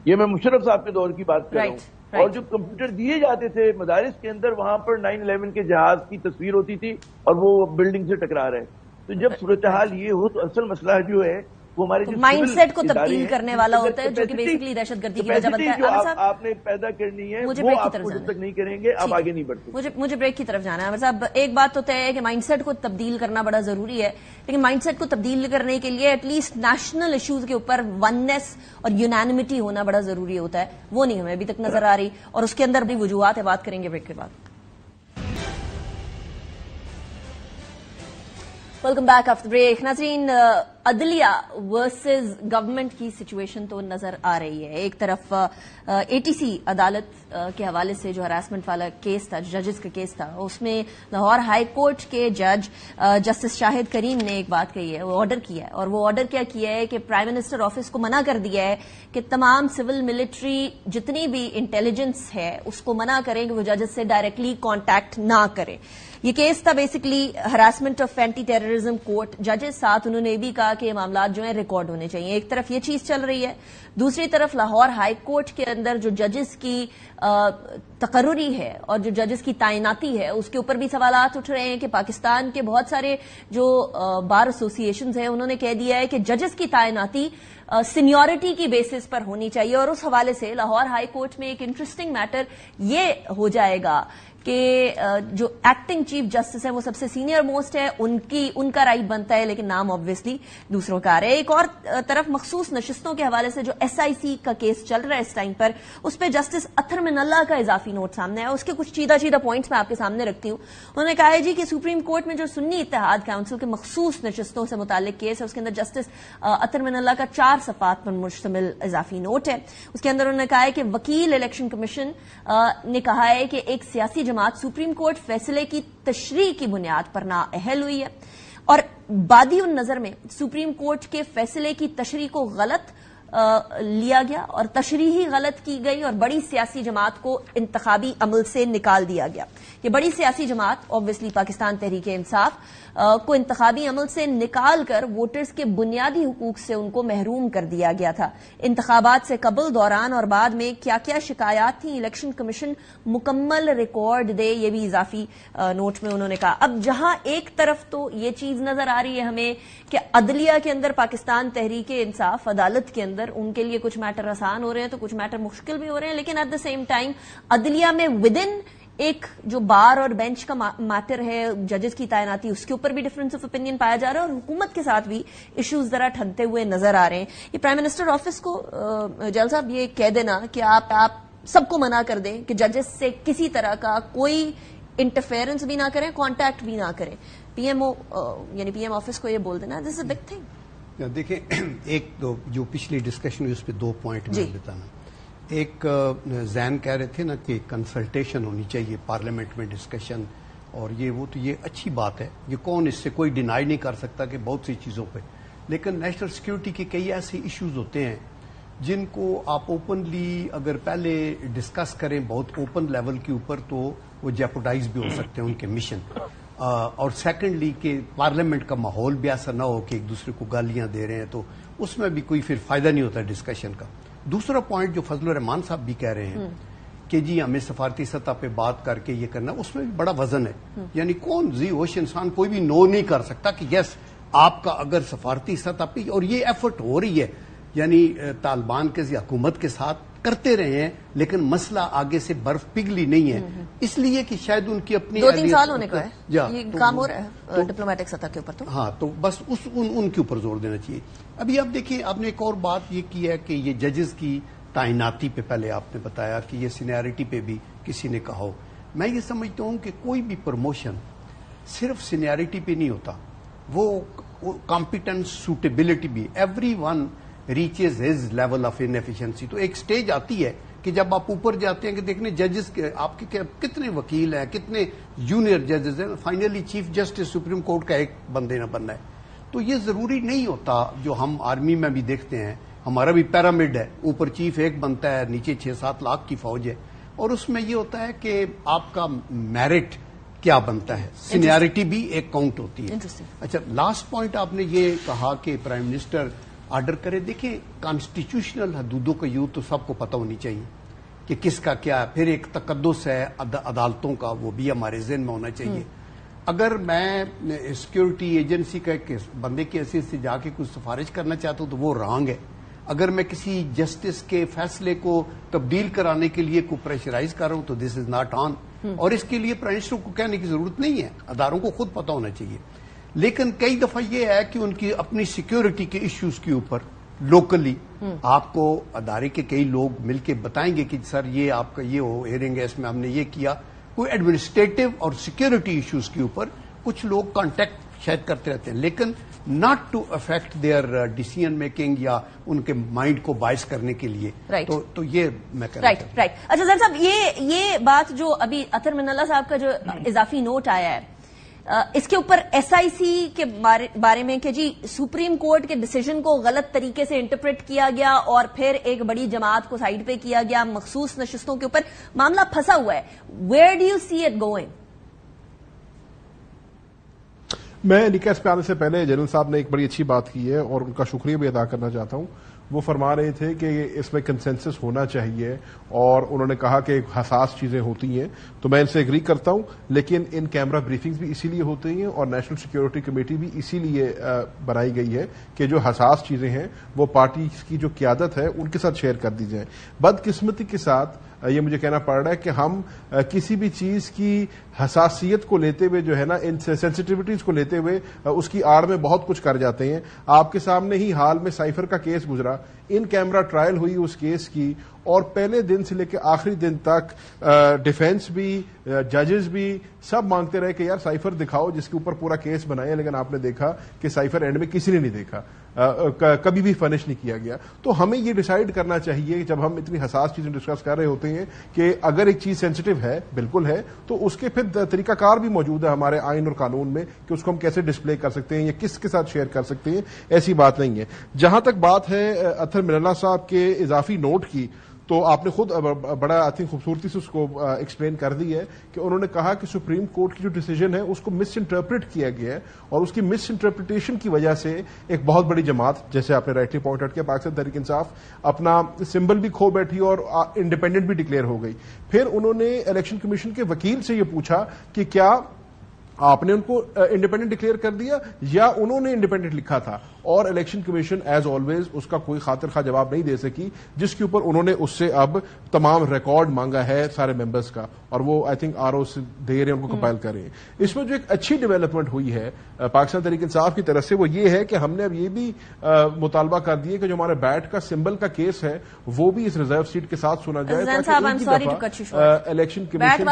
یہ میں مشرف صاحب کے دور کی بات کر رہا ہوں. اور جو کمپیوٹر دیے جاتے تھے مدارس کے اندر، وہاں پر 9/11 کے جہاز کی تصویر ہوتی تھی اور وہ بلڈنگ سے ٹکرا رہے. تو جب صورتحال یہ ہو تو اصل مسئلہ جو ہے وہ ہمارے مائنڈ سیٹ کو تبدیل کرنے والا ہوتا ہے، جو کہ بیسیکلی دہشت گردی کی وجہ بنتا ہے. آپ نے پیدا کرنی ہے، وہ آپ جب تک نہیں کریں گے آپ آگے نہیں بڑھتے. مجھے بریک کی طرف جانا ہے عامر صاحب. ایک بات تو طے ہے کہ مائنڈ سیٹ کو تبدیل کرنا بڑا ضروری ہے، لیکن مائنڈ سیٹ کو تبدیل کرنے کے لیے ایٹ لیسٹ نیشنل ایشوز کے اوپر وننس اور یونانیمٹی ہونا بڑا ضروری ہوتا ہے. وہ نہیں ہمیں ابھی تک نظر آ رہی، اور اس کے اندر بھی وجوہات ہے. بات کریں گے بریک کے بعد. Welcome back after break. ناظرین، عدلیہ ورسز گورنمنٹ کی سچویشن تو نظر آ رہی ہے. ایک طرف اے ٹی سی عدالت کے حوالے سے جو ہراسمنٹ والا کیس تھا، ججز کا کیس تھا، اس میں لاہور ہائی کورٹ کے جج جسٹس شاہد کریم نے ایک بات کہی ہے، وہ آرڈر کیا ہے. اور وہ آرڈر کیا کیا ہے کہ پرائم منسٹر آفس کو منع کر دیا ہے کہ تمام سول ملٹری جتنی بھی انٹیلیجنس ہے اس کو منع کریں کہ وہ ججز سے ڈائریکٹلی کانٹیکٹ نہ کریں. یہ کیس تھا basically harassment of anti terrorism court ججز. ساتھ انہوں نے یہ بھی کہا کہ یہ معاملات جو ہیں ریکارڈ ہونے چاہیے. ایک طرف یہ چیز چل رہی ہے، دوسری طرف لاہور ہائی کورٹ کے اندر جو ججز کی تقرری ہے اور جو ججز کی تعیناتی ہے اس کے اوپر بھی سوالات اٹھ رہے ہیں کہ پاکستان کے بہت سارے جو بار ایسوسی ایشنز ہیں انہوں نے کہہ دیا ہے کہ ججز کی تعیناتی سینیورٹی کی بیسس پر ہونی چاہیے. اور اس حوالے سے لاہور ہائی کورٹ میں ایک انٹرسٹنگ میٹر یہ ہو جائے گا کہ جو ایکٹنگ چیف جسٹس ہے وہ سب سے سینئر موسٹ ہے، ان کا رائٹ بنتا ہے، لیکن نام آبویسلی دوسروں کا آ رہا ہے. ایک اور طرف مخصوص نشستوں کے حوالے سے جو ایس آئی سی کا کیس چل رہا ہے اس ٹائم پر، اس پہ جسٹس اطہر من اللہ کا اضافی نوٹ سامنے آیا. اس کے کچھ چیدہ پوائنٹس میں آپ کے سامنے رکھتی ہوں. انہوں نے کہا ہے جی کہ سپریم کورٹ میں جو سنی اتحاد کونسل کے مخصوص نشستوں سے متعلق کیس ہے اس کے اندر جسٹس اطہر من اللہ کا 4 صفحات پر مشتمل اضافی نوٹ ہے. اس کے اندر انہوں نے کہا ہے کہ وکیل الیکشن کمیشن نے کہا ہے کہ ایک سیاسی جماعت سپریم کورٹ فیصلے کی تشریح کی بنیاد پر نااہل ہوئی ہے، اور بادی النظر میں سپریم کورٹ کے فیصلے کی تشریح کو غلط لیا گیا اور تشریحی غلط کی گئی اور بڑی سیاسی جماعت کو انتخابی عمل سے نکال دیا گیا. یہ بڑی سیاسی جماعت آبویسلی پاکستان تحریک انصاف کو انتخابی عمل سے نکال کر ووٹرز کے بنیادی حقوق سے ان کو محروم کر دیا گیا تھا. انتخابات سے قبل، دوران اور بعد میں کیا کیا شکایات تھیں الیکشن کمیشن مکمل ریکارڈ دے، یہ بھی اضافی نوٹ میں انہوں نے کہا. اب جہاں ایک طرف تو یہ چیز نظر آ رہی ہے ہمیں کہ عدلیہ کے اندر پاکستان تحریک انصاف عدالت کے اندر ان کے لیے کچھ میٹر آسان ہو رہے ہیں تو کچھ میٹر مشکل بھی ہو رہے ہیں، لیکن ایٹ دا سیم ٹائم عدلیہ میں ودن ایک جو بار اور بینچ کا میٹر ہے ججز کی تعیناتی، اس کے اوپر بھی ڈفرنس آف اوپینین پایا جا رہا ہے اور حکومت کے ساتھ بھی ایشوز ذرا ٹھنتے ہوئے نظر آ رہے ہیں. یہ پرائم منسٹر آفس کو جیل صاحب یہ کہہ دینا کہ آپ سب کو منع کر دیں کہ ججز سے کسی طرح کا کوئی انٹرفیئرنس بھی نہ کریں، کانٹیکٹ بھی نہ کریں، پی ایم او یعنی پی ایم آفس کو یہ بول دینا، دس از اے بگ تھنگ. دیکھیں، ایک تو جو پچھلی ڈسکشن ہوئی اس پہ 2 پوائنٹ میں بتانا. ایک زین کہہ رہے تھے نا کہ کنسلٹیشن ہونی چاہیے پارلیمنٹ میں ڈسکشن، اور یہ یہ اچھی بات ہے، یہ کون اس سے کوئی ڈینائی نہیں کر سکتا کہ بہت سی چیزوں پہ. لیکن نیشنل سیکیورٹی کے کئی ایسے ایشوز ہوتے ہیں جن کو آپ اوپنلی اگر پہلے ڈسکس کریں بہت اوپن لیول کے اوپر تو وہ جیپوڈائز بھی ہو سکتے ہیں ان کے مشن، اور سیکنڈلی کہ پارلیمنٹ کا ماحول بھی ایسا نہ ہو کہ ایک دوسرے کو گالیاں دے رہے ہیں، تو اس میں بھی کوئی پھر فائدہ نہیں ہوتا ڈسکشن کا۔ دوسرا پوائنٹ جو فضل الرحمان صاحب بھی کہہ رہے ہیں کہ جی ہمیں سفارتی سطح پہ بات کر کے یہ کرنا، اس میں بھی بڑا وزن ہے، یعنی کون زی ہوش انسان کوئی بھی نو نہیں کر سکتا کہ یس آپ کا اگر سفارتی سطح پہ، اور یہ ایفرٹ ہو رہی ہے یعنی طالبان کے حکومت کے ساتھ کرتے رہے ہیں، لیکن مسئلہ آگے سے برف پگھلی نہیں ہے، اس لیے کہ شاید ان کی اپنی 2-3 سال ہونے کا ہے یہ کام ہو رہا ہے ڈپلومیٹک سطح کے اوپر، تو ہاں تو بس ان کے اوپر زور دینا چاہیے۔ ابھی آپ دیکھیں آپ نے ایک اور بات یہ کی ہے کہ یہ ججز کی تعیناتی پہ پہلے آپ نے بتایا کہ یہ سینیارٹی پہ بھی کسی نے کہا ہو، میں یہ سمجھتا ہوں کہ کوئی بھی پروموشن صرف سینیارٹی پہ نہیں ہوتا، وہ کمپیٹنس سوٹیبلٹی بھی، everyone reaches his level of inefficiency. تو ایک سٹیج آتی ہے کہ جب آپ اوپر جاتے ہیں کہ دیکھنے ججز کے آپ کے کتنے وکیل ہیں، کتنے جونیئر ججز ہیں، finally chief justice supreme court کا ایک بندے نہ بننا ہے۔ تو یہ ضروری نہیں ہوتا، جو ہم آرمی میں بھی دیکھتے ہیں، ہمارا بھی پیرامڈ ہے، اوپر چیف ایک بنتا ہے، نیچے 6-7 لاکھ کی فوج ہے، اور اس میں یہ ہوتا ہے کہ آپ کا میرٹ کیا بنتا ہے، سینیارٹی بھی ایک کاؤنٹ ہوتی ہے۔ اچھا لاسٹ پوائنٹ آپ نے یہ کہا کہ پرائم منسٹر آرڈر کرے، دیکھیں کانسٹیٹیوشنل حدودوں کا یوں تو سب کو پتہ ہونی چاہیے کہ کس کا کیا ہے، پھر ایک تقدس ہے عدالتوں کا، وہ بھی ہمارے ذہن میں ہونا چاہیے۔ اگر میں سیکیورٹی ایجنسی کا ایک بندے کی حیثیت سے جا کے کچھ سفارش کرنا چاہتا ہوں تو وہ رانگ ہے، اگر میں کسی جسٹس کے فیصلے کو تبدیل کرانے کے لیے کو پریشرائز کر رہا ہوں تو دس از ناٹ آن، اور اس کے لیے پرائم منسٹر کو کہنے کی ضرورت نہیں ہے، اداروں کو خود پتہ ہونا چاہیے۔ لیکن کئی دفعہ یہ ہے کہ ان کی اپنی سیکیورٹی کے ایشوز کے اوپر لوکلی آپ کو ادارے کے کئی لوگ مل کے بتائیں گے کہ سر یہ آپ کا یہ ہو ہیئرنگ ہے، اس میں ہم نے یہ کیا، کوئی ایڈمنسٹریٹو اور سیکیورٹی ایشوز کے اوپر کچھ لوگ کانٹیکٹ شاید کرتے رہتے ہیں، لیکن not to affect their decision making یا ان کے مائنڈ کو باعث کرنے کے لیے۔ تو یہ میں کہنا چاہتا ہوں۔ رائٹ۔ اچھا زین صاحب، یہ بات جو ابھی اطہر من اللہ صاحب کا جو اضافی نوٹ آیا ہے، اس کے اوپر ایس آئی سی کے بارے میں کہ جی سپریم کورٹ کے ڈیسیژن کو غلط طریقے سے انٹرپریٹ کیا گیا اور پھر ایک بڑی جماعت کو سائیڈ پہ کیا گیا، مخصوص نشستوں کے اوپر معاملہ پھنسا ہوا ہے، where do you see it going? میں نکاس پہ آنے سے پہلے جنرل صاحب نے ایک بڑی اچھی بات کی ہے اور ان کا شکریہ بھی ادا کرنا چاہتا ہوں۔ وہ فرما رہے تھے کہ اس میں کنسنسس ہونا چاہیے، اور انہوں نے کہا کہ حساس چیزیں ہوتی ہیں، تو میں ان سے ایگری کرتا ہوں، لیکن ان کیمرہ بریفنگز بھی اسی لیے ہوتی ہیں اور نیشنل سیکیورٹی کمیٹی بھی اسی لیے بنائی گئی ہے کہ جو حساس چیزیں ہیں وہ پارٹی کی جو قیادت ہے ان کے ساتھ شیئر کر دی جائیں۔ بدقسمتی کے ساتھ یہ مجھے کہنا پڑ رہا ہے کہ ہم کسی بھی چیز کی حساسیت کو لیتے ہوئے جو ہے نا، ان سینسٹیوٹیز کو لیتے ہوئے اس کی آڑ میں بہت کچھ کر جاتے ہیں۔ آپ کے سامنے ہی حال میں سائفر کا کیس گزرا، ان کیمرہ ٹرائل ہوئی اس کیس کی، اور پہلے دن سے لے کے آخری دن تک ڈیفینس بھی، ججز بھی سب مانگتے رہے کہ یار سائفر دکھاؤ جس کے اوپر پورا کیس بنائے، لیکن آپ نے دیکھا کہ سائفر اینڈ میں کسی نے نہیں دیکھا، کبھی بھی فنش نہیں کیا گیا۔ تو ہمیں یہ ڈیسائیڈ کرنا چاہیے جب ہم اتنی حساس چیزیں ڈسکس کر رہے ہوتے ہیں کہ اگر ایک چیز سینسٹیو ہے، بالکل ہے، تو اس کے پھر طریقہ کار بھی موجود ہے ہمارے آئین اور قانون میں کہ اس کو ہم کیسے ڈسپلے کر سکتے ہیں یا کس کے ساتھ شیئر کر سکتے ہیں، ایسی بات نہیں ہے۔ جہاں تک بات ہے اطہر من اللہ صاحب کے اضافی نوٹ کی، تو آپ نے خود بڑا آئی تھنک خوبصورتی سے اس کو ایکسپلین کر دی ہے کہ انہوں نے کہا کہ سپریم کورٹ کی جو ڈیسیژن ہے اس کو مس انٹرپریٹ کیا گیا ہے، اور اس کی مس انٹرپریٹیشن کی وجہ سے ایک بہت بڑی جماعت، جیسے آپ نے رائٹلی پوائنٹ آؤٹ کیا، پاکستان تحریک انصاف اپنا سمبل بھی کھو بیٹھی اور انڈیپینڈنٹ بھی ڈکلیئر ہو گئی۔ پھر انہوں نے الیکشن کمیشن کے وکیل سے یہ پوچھا کہ کیا آپ نے ان کو انڈیپینڈنٹ ڈکلیئر کر دیا یا انہوں نے انڈیپینڈنٹ لکھا تھا، اور الیکشن کمیشن ایز آلویز اس کا کوئی خاطر خواہ جواب نہیں دے سکی، جس کے اوپر انہوں نے اس سے اب تمام ریکارڈ مانگا ہے سارے ممبرز کا، اور وہ آئی تھنک آر او سے دے رہے ہیں، ان کو کمپائل کر رہے ہیں۔ اس میں جو ایک اچھی ڈیولپمنٹ ہوئی ہے پاکستان تحریک انصاف کی طرف سے وہ یہ ہے کہ ہم نے اب یہ بھی مطالبہ کر دیا کہ جو ہمارے بیٹ کا سمبل کا کیس ہے وہ بھی اس ریزرو سیٹ کے ساتھ سنا جائے، تاکہ الیکشن کمیشن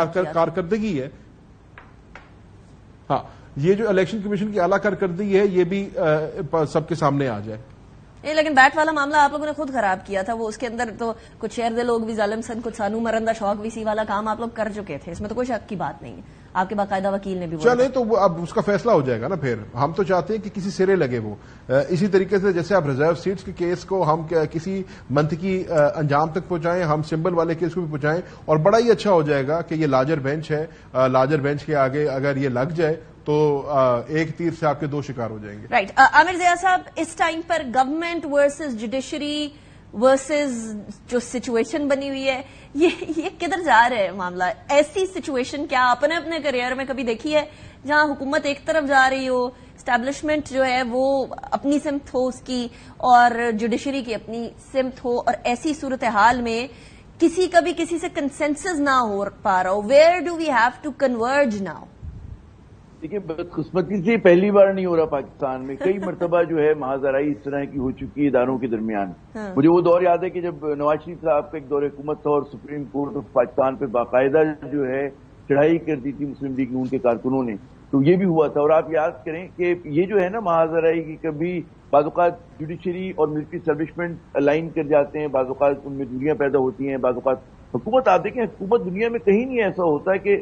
کی کارکردگی ہے، ہاں یہ جو الیکشن کمیشن کی اعلیٰ کارکردگی ہے یہ بھی سب کے سامنے آ جائے۔ لیکن بیٹ والا معاملہ آپ لوگوں نے خود خراب کیا تھا، وہ اس کے اندر تو کچھ شہر دے لوگ بھی ظالم سن، کچھ سانو مرندہ شوق وی سی والا کام آپ لوگ کر چکے تھے، اس میں تو کوئی شک کی بات نہیں ہے۔ آپ کے باقاعدہ وکیل نے بھی چلے تو اب اس کا فیصلہ ہو جائے گا نا. پھر ہم تو چاہتے ہیں کہ کسی سرے لگے وہ. اسی طریقے سے جیسے آپ ریزرو سیٹس کے کیس کو ہم کسی منطقی انجام تک پہنچائیں, ہم سمبل والے کیس کو بھی پہنچائیں, اور بڑا ہی اچھا ہو جائے گا کہ یہ لارجر بینچ ہے, لارجر بینچ کے آگے اگر یہ لگ جائے تو ایک تیر سے آپ کے 2 شکار ہو جائیں گے. رائٹ. عامر ضیاء صاحب, اس ٹائم پر گورنمنٹ ورسز جوڈیشری ورسز جو سچویشن بنی ہوئی ہے, یہ کدھر جا رہا ہے معاملہ؟ ایسی سچویشن کیا آپ نے اپنے کریئر میں کبھی دیکھی ہے جہاں حکومت ایک طرف جا رہی ہو, اسٹیبلشمنٹ جو ہے وہ اپنی سمت ہو اس کی اور جوڈیشری کی اپنی سمت ہو, اور ایسی صورتحال میں کسی کا بھی کسی سے کنسنسس نہ ہو پا رہا ہو؟ Where do we have to converge now? دیکھیے, بدقسمتی سے پہلی بار نہیں ہو رہا پاکستان میں, کئی مرتبہ جو ہے محاذرائی اس طرح کی ہو چکی ہے اداروں کے درمیان. مجھے وہ دور یاد ہے کہ جب نواز شریف صاحب کا ایک دور حکومت تھا اور سپریم کورٹ آف پاکستان پہ باقاعدہ جو ہے چڑھائی کر دی تھی مسلم لیگ نون کے کارکنوں نے, تو یہ بھی ہوا تھا. اور آپ یاد کریں کہ یہ جو ہے نا محاذرائی کی, کبھی بعض اوقات جوڈیشری اور ملٹری اسٹیبلشمنٹ الائن کر جاتے ہیں, بعض اوقات ان میں دوریاں پیدا ہوتی ہیں, بعض اوقات حکومت. آپ دیکھیں حکومت دنیا میں کہیں نہیں ایسا ہوتا کہ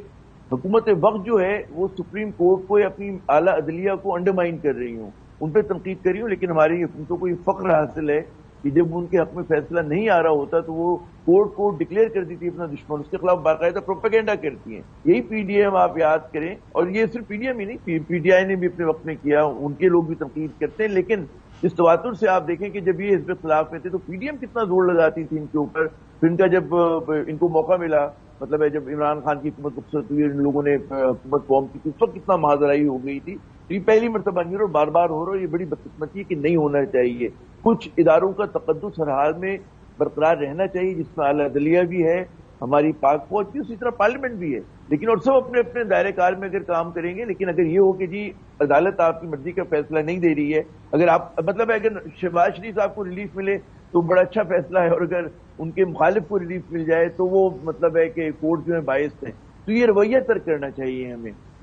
حکومت وقت جو ہے وہ سپریم کورٹ کو یا اپنی اعلیٰ عدلیہ کو انڈرمائن کر رہی ہوں, ان پہ تنقید کر رہی ہوں, لیکن ہماری حکومتوں کو یہ فخر حاصل ہے کہ جب ان کے حق میں فیصلہ نہیں آ رہا ہوتا تو وہ کورٹ کو ڈکلیئر کر دیتی ہے اپنا دشمن, اس کے خلاف باقاعدہ پروپیگنڈا کرتی ہیں. یہی پی ڈی ایم آپ یاد کریں, اور یہ صرف پی ڈی ایم ہی نہیں, پی ڈی آئی نے بھی اپنے وقت میں کیا, ان کے لوگ بھی تنقید کرتے ہیں. لیکن اس تواتر سے آپ دیکھیں کہ جب یہ حزب اختلاف میں تھے تو پی ڈی ایم کتنا زور لگاتی تھی ان کے اوپر. پھر ان کا جب ان کو موقع ملا, مطلب ہے جب عمران خان کی حکومت رخصت ہوئی, ان لوگوں نے حکومت فارم کی تھی, اس وقت کتنا محاذرائی ہو گئی تھی. یہ پہلی مرتبہ نہیں, اور بار بار ہو رہا ہے. یہ بڑی بدقسمتی ہے کہ نہیں ہونا چاہیے. کچھ اداروں کا تقدس ہر حال میں برقرار رہنا چاہیے, جس میں اعلیٰ عدلیہ بھی ہے, ہماری پاک فوج بھی, اسی طرح پارلیمنٹ بھی ہے, لیکن اور سب اپنے اپنے دائرہ کار میں اگر کام کریں گے. لیکن اگر یہ ہو کہ جی عدالت آپ کی مرضی کا فیصلہ نہیں دے رہی ہے, اگر آپ مطلب اگر شہباز شریف صاحب کو ریلیف ملے تو بڑا اچھا فیصلہ ہے, اور اگر ان کے مخالف کو ریلیف مل جائے تو وہ مطلب ہے کہ کورٹ جو ہے باعث ہے. تو یہ رویہ ترک کرنا چاہیے,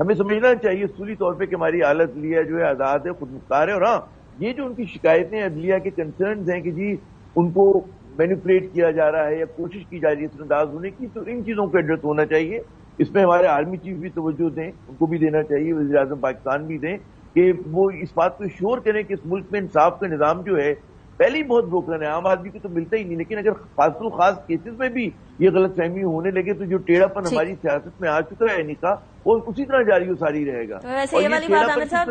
ہمیں سمجھنا چاہیے اصولی طور پہ کہ ہماری اعلیٰ عدلیہ جو ہے آزاد ہے, خود مختار ہے. اور ہاں, یہ جو ان کی شکایتیں عدلیہ کے کنسرنز ہیں کہ جی ان کو مینیپولیٹ کیا جا رہا ہے یا کوشش کی جا رہی ہے اثر انداز ہونے کی, تو ان چیزوں کو ایڈریس ہونا چاہیے. اس میں ہمارے آرمی چیف بھی توجہ دیں, ان کو بھی دینا چاہیے, وزیر اعظم پاکستان بھی دیں, کہ وہ اس بات کو شور کریں کہ اس ملک میں انصاف کا نظام جو ہے پہلے ہی بہت بروکن ہے, عام آدمی کو تو ملتا ہی نہیں. لیکن اگر خاص کیسز میں بھی یہ غلط فہمی ہونے لگے تو جو ٹیڑھا پن ہماری سیاست میں آ چکا ہے نکا, وہ اسی طرح جاری و ساری رہے گا. ویسے یہ والی بات عامر صاحب,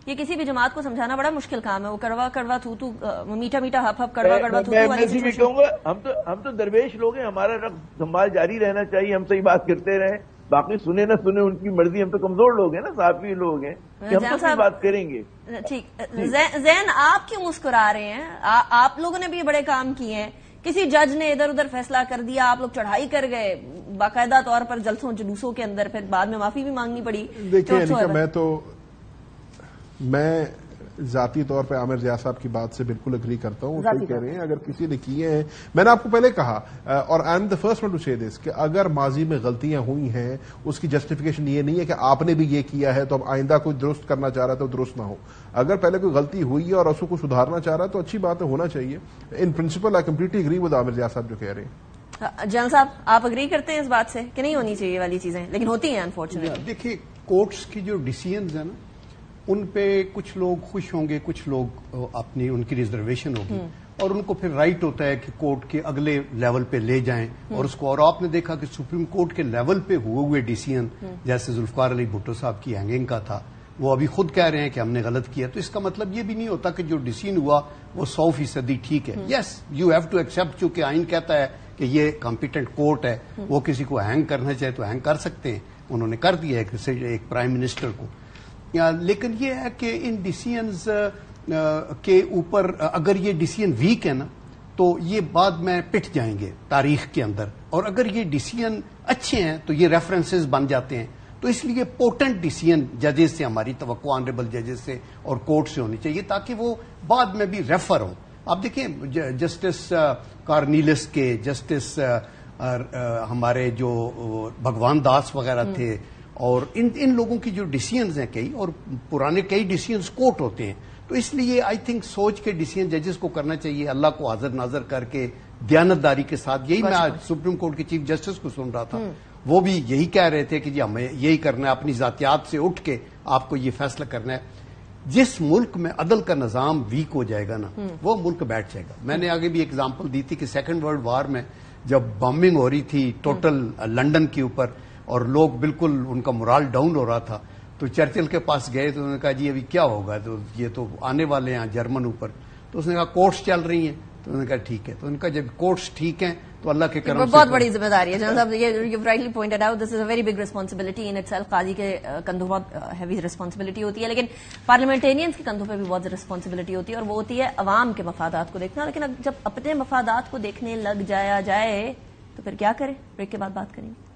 یہ کسی بھی جماعت کو سمجھانا بڑا مشکل کام ہے. وہ کڑوا تھو میٹھا میٹھا ہپ ہپ کڑوا تھو. میں بھی کہوں گا, ہم تو درویش لوگ ہیں, ہمارا رقص دھمال جاری رہنا چاہیے, ہم صحیح بات کرتے رہیں, باقی سنے نہ سنے ان کی مرضی. ہم تو کمزور لوگ ہیں نا, صافی لوگ ہیں, کہ ہم تو صحیح بات کریں گے. ٹھیک. زین, آپ کیوں مسکرا رہے ہیں؟ آپ لوگوں نے بھی بڑے کام کیے ہیں, کسی جج نے ادھر ادھر فیصلہ کر دیا, آپ لوگ چڑھائی کر گئے باقاعدہ طور پر جلسوں جلوسوں کے اندر, پھر بعد میں معافی بھی مانگنی پڑی. دیکھیے, میں ذاتی طور پہ عامر ضیاء صاحب کی بات سے بالکل اگری کرتا ہوں. صحیح کہہ رہے ہیں, اگر کسی نے کیے ہیں, میں نے آپ کو پہلے کہا, اور I am the first one to سے دس, کہ اگر ماضی میں غلطیاں ہوئی ہیں اس کی جسٹیفیکیشن یہ نہیں ہے کہ آپ نے بھی یہ کیا ہے تو اب آئندہ کوئی درست کرنا چاہ رہا ہے تو درست نہ ہو. اگر پہلے کوئی غلطی ہوئی ہے اور اس کو سدھارنا چاہ رہا ہے تو اچھی بات ہے, ہونا چاہیے. In principle I completely agree with Aamir Zia sahab جو کہہ رہے ہیں. جنرل صاحب, آپ اگری کرتے ہیں اس بات سے کہ نہیں ہونی چاہیے والی چیزیں, لیکن ہوتی ہیں انفارچونیٹلی؟ دیکھیے, کورٹس کی جو ڈیسیژنز ہیں نا, ان پہ کچھ لوگ خوش ہوں گے, کچھ لوگ اپنی ان کی ریزرویشن ہوگی, اور ان کو پھر رائٹ ہوتا ہے کہ کورٹ کے اگلے لیول پہ لے جائیں اور اس کو. اور آپ نے دیکھا کہ سپریم کورٹ کے لیول پہ ہوئے ڈیسیژن, جیسے ذوالفقار علی بھٹو صاحب کی ہینگنگ کا تھا, وہ ابھی خود کہہ رہے ہیں کہ ہم نے غلط کیا. تو اس کا مطلب یہ بھی نہیں ہوتا کہ جو ڈیسیژن ہوا وہ 100% ٹھیک ہے. یس, یو ہیو ٹو ایکسپٹ, چونکہ آئین کہتا ہے کہ یہ کمپیٹنٹ کورٹ ہے, وہ کسی کو ہینگ کرنا چاہے تو ہینگ کر سکتے ہیں, انہوں نے کر دیا ایک پرائم منسٹر کو. لیکن یہ ہے کہ ان ڈیسیژنز کے اوپر اگر یہ ڈیسیژن ویک ہے نا تو یہ بعد میں پٹ جائیں گے تاریخ کے اندر, اور اگر یہ ڈیسیژن اچھے ہیں تو یہ ریفرنسز بن جاتے ہیں. تو اس لیے پورٹنٹ ڈیسیژن ججز سے ہماری توقع آنریبل ججز سے اور کورٹ سے ہونی چاہیے تاکہ وہ بعد میں بھی ریفر ہو. آپ دیکھیں, جسٹس کارنیلس کے, جسٹس ہمارے جو بھگوان داس وغیرہ تھے, اور ان لوگوں کی جو ڈیسیژنز ہیں کئی, اور پرانے کئی ڈیسیژنز کوٹ ہوتے ہیں. تو اس لیے آئی تھنک سوچ کے ڈیسیژن ججز کو کرنا چاہیے, اللہ کو حاضر ناظر کر کے دیانتداری کے ساتھ. یہی میں آج سپریم کورٹ کے چیف جسٹس کو سن رہا تھا, وہ بھی یہی کہہ رہے تھے کہ جی ہمیں یہی کرنا ہے، اپنی ذاتیات سے اٹھ کے آپ کو یہ فیصلہ کرنا ہے. جس ملک میں عدل کا نظام ویک ہو جائے گا نا وہ ملک بیٹھ جائے گا. میں نے آگے بھی ایگزامپل دی تھی کہ سیکنڈ ورلڈ وار میں جب بمبنگ ہو رہی تھی ٹوٹل لنڈن کے اوپر اور لوگ بالکل ان کا مورال ڈاؤن ہو رہا تھا، تو چرچل کے پاس گئے تو انہوں نے کہا جی ابھی کیا ہوگا، تو یہ تو آنے والے ہیں جرمن اوپر. تو اس نے کہا کورٹس چل رہی ہیں، تو انہوں نے کہا ٹھیک ہے. تو ان کا جب کورٹس ٹھیک ہیں تو اللہ کے کرم سے بہت بڑی ذمہ داری ہے جناب صاحب. یہ rightly pointed out, this is a very big responsibility in it self. قاضی کے کندھوں بہت ہیوی ریسپانسبلٹی ہوتی ہے، لیکن پارلیمنٹیرینس کے کندھوں پہ بھی بہت ریسپانسبلٹی ہوتی ہے، اور وہ ہوتی ہے عوام کے مفادات کو دیکھنا. لیکن جب اپنے مفادات کو دیکھنے لگ جایا جائے تو پھر کیا کریں؟ بریک کے بعد بات کریں گے.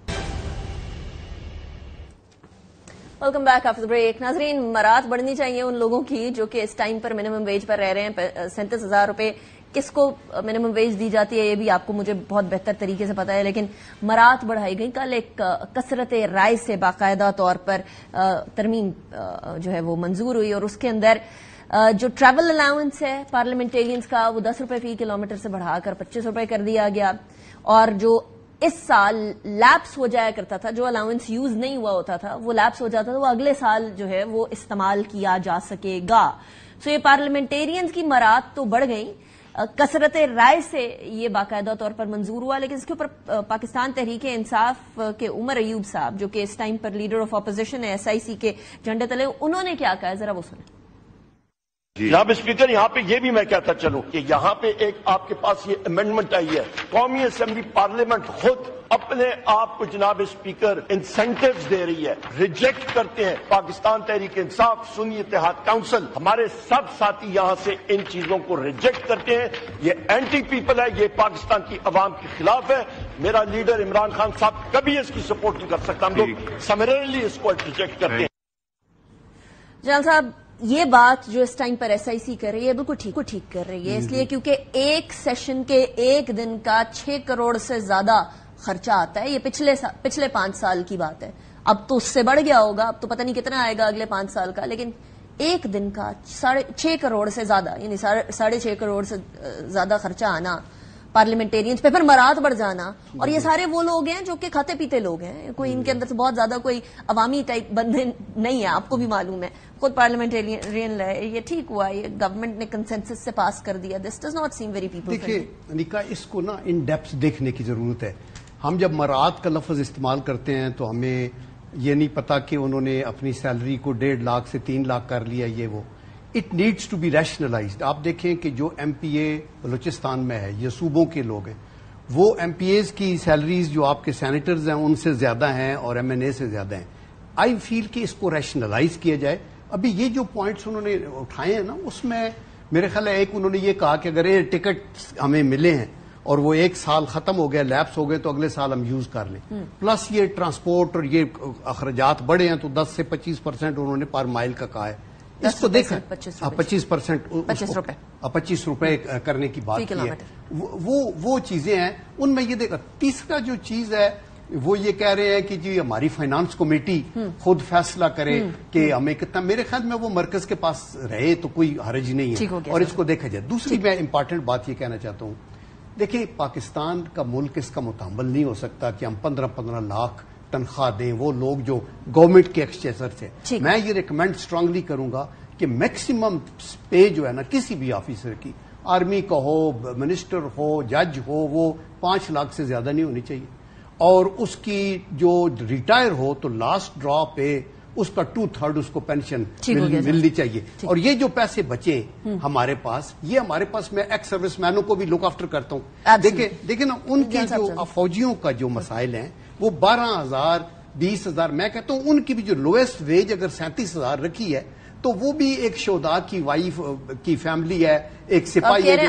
Welcome back after break. ناظرین، مراد بڑھنی چاہیے ان لوگوں کی جو کہ اس ٹائم پر منیمم ویج پر رہ رہے ہیں. 37,000 روپے کس کو منیمم ویج دی جاتی ہے یہ بھی آپ کو مجھے بہت بہتر طریقے سے پتا ہے، لیکن مراد بڑھائی گئی. کل ایک کثرت رائے سے باقاعدہ طور پر ترمیم جو ہے وہ منظور ہوئی، اور اس کے اندر جو ٹریول الاؤنس ہے پارلیمنٹیرینز کا وہ 10 روپے فی کلومیٹر سے بڑھا کر 25 روپے کر دیا گیا. اور جو اس سال لیپس ہو جایا کرتا تھا، جو الاؤنس یوز نہیں ہوا ہوتا تھا وہ لیپس ہو جاتا تھا، وہ اگلے سال جو ہے وہ استعمال کیا جا سکے گا. سو یہ پارلیمنٹیرینز کی مراد تو بڑھ گئی. کثرت رائے سے یہ باقاعدہ طور پر منظور ہوا، لیکن اس کے اوپر پاکستان تحریک انصاف کے عمر ایوب صاحب جو کہ اس ٹائم پر لیڈر آف اپوزیشن ہے SIC کے جھنڈے تلے، انہوں نے کیا کہا ذرا وہ سنیں. جناب اسپیکر، یہاں پہ یہ بھی میں کہتا چلوں کہ یہاں پہ ایک آپ کے پاس یہ امینڈمنٹ آئی ہے، قومی اسمبلی پارلیمنٹ خود اپنے آپ کو جناب اسپیکر انسینٹیوز دے رہی ہے، ریجیکٹ کرتے ہیں. پاکستان تحریک انصاف، سنی اتحاد کونسل، ہمارے سب ساتھی یہاں سے ان چیزوں کو ریجیکٹ کرتے ہیں. یہ اینٹی پیپل ہے، یہ پاکستان کی عوام کے خلاف ہے. میرا لیڈر عمران خان صاحب کبھی اس کی سپورٹ نہیں کر سکتا. ہم لوگ سمرلی اس کو ریجیکٹ کرتے ہیں. جناب صاحب، یہ بات جو اس ٹائم پر SIC کر رہی ہے بالکل ٹھیک کر رہی ہے، اس لیے کیونکہ ایک سیشن کے ایک دن کا 6 کروڑ سے زیادہ خرچہ آتا ہے. یہ پچھلے 5 سال کی بات ہے، اب تو اس سے بڑھ گیا ہوگا، اب تو پتہ نہیں کتنا آئے گا اگلے 5 سال کا، لیکن ایک دن کا 6.5 کروڑ سے زیادہ، یعنی 6.5 کروڑ سے زیادہ خرچہ آنا پارلیمنٹیرینز پہ، پھر مراد بڑھ جانا. اور یہ سارے وہ لوگ ہیں جو کہ کھاتے پیتے لوگ ہیں، کوئی ان کے اندر سے بہت زیادہ کوئی عوامی ٹائپ بندے نہیں ہیں، آپ کو بھی معلوم ہے. خود پارلیمنٹیرین ہے، یہ ٹھیک ہوا، یہ گورنمنٹ نے کنسنسس سے پاس کر دیا. This does not seem very people friendly. دیکھیے نکا، اس کو نا ان ڈیپتھ دیکھنے کی ضرورت ہے. ہم جب مراد کا لفظ استعمال کرتے ہیں تو ہمیں یہ نہیں پتا کہ انہوں نے اپنی سیلری کو 1.5 لاکھ سے 3 لاکھ کر لیا، یہ وہ. It needs to be rationalised. آپ دیکھیں کہ جو MPA بلوچستان میں ہے، یہ صوبوں کے لوگ ہیں، وہ MPAs کی سیلریز جو آپ کے سینیٹرز ہیں ان سے زیادہ ہیں اور MNA سے زیادہ ہیں. آئی فیل کہ اس کو ریشنلائز کیا جائے. ابھی یہ جو پوائنٹس انہوں نے اٹھائے ہیں نا، اس میں میرے خیال ہے ایک انہوں نے یہ کہا کہ اگر یہ ٹکٹ ہمیں ملے ہیں اور وہ 1 سال ختم ہو گیا، لیپس ہو گئے، تو اگلے سال ہم یوز کر لیں. پلس یہ ٹرانسپورٹ اور یہ اخراجات بڑھے ہیں تو 10 سے 25% انہوں نے پر مائل کا کہا ہے. اس کو دیکھیں 25% 25 روپے کرنے کی بات کی ہے. وہ چیزیں ہیں ان میں یہ دیکھا. تیسرا جو چیز ہے وہ یہ کہہ رہے ہیں کہ جی ہماری فائنانس کمیٹی خود فیصلہ کرے کہ ہمیں کتنا. میرے خیال میں وہ مرکز کے پاس رہے تو کوئی حرج نہیں ہے اور اس کو دیکھا جائے. دوسری میں امپارٹنٹ بات یہ کہنا چاہتا ہوں، دیکھیں پاکستان کا ملک اس کا متحمل نہیں ہو سکتا کہ ہم 15 لاکھ تنخواہ دیں وہ لوگ جو گورنمنٹ کے ایکسچیزر سے. میں یہ ریکمینڈ اسٹرانگلی کروں گا کہ میکسیمم پے جو ہے نا کسی بھی آفیسر کی، آرمی کا ہو، منسٹر ہو، جج ہو، وہ 5 لاکھ سے زیادہ نہیں ہونی چاہیے. اور اس کی جو ریٹائر ہو تو لاسٹ ڈرا پہ اس کا 2/3 اس کو پینشن ملنی چاہیے. اور یہ جو پیسے بچے ہمارے پاس، یہ ہمارے پاس، میں ایکس سروس مینوں کو بھی لک آفٹر کرتا ہوں. دیکھیں نا ان کے جو فوجیوں کا جو مسائل ہیں وہ 12,000 20,000. میں کہتا ہوں ان کی بھی جو لوئسٹ ویج اگر 37,000 رکھی ہے تو وہ بھی ایک شہداء کی وائف کی فیملی ہے، ایک سپاہی ہے.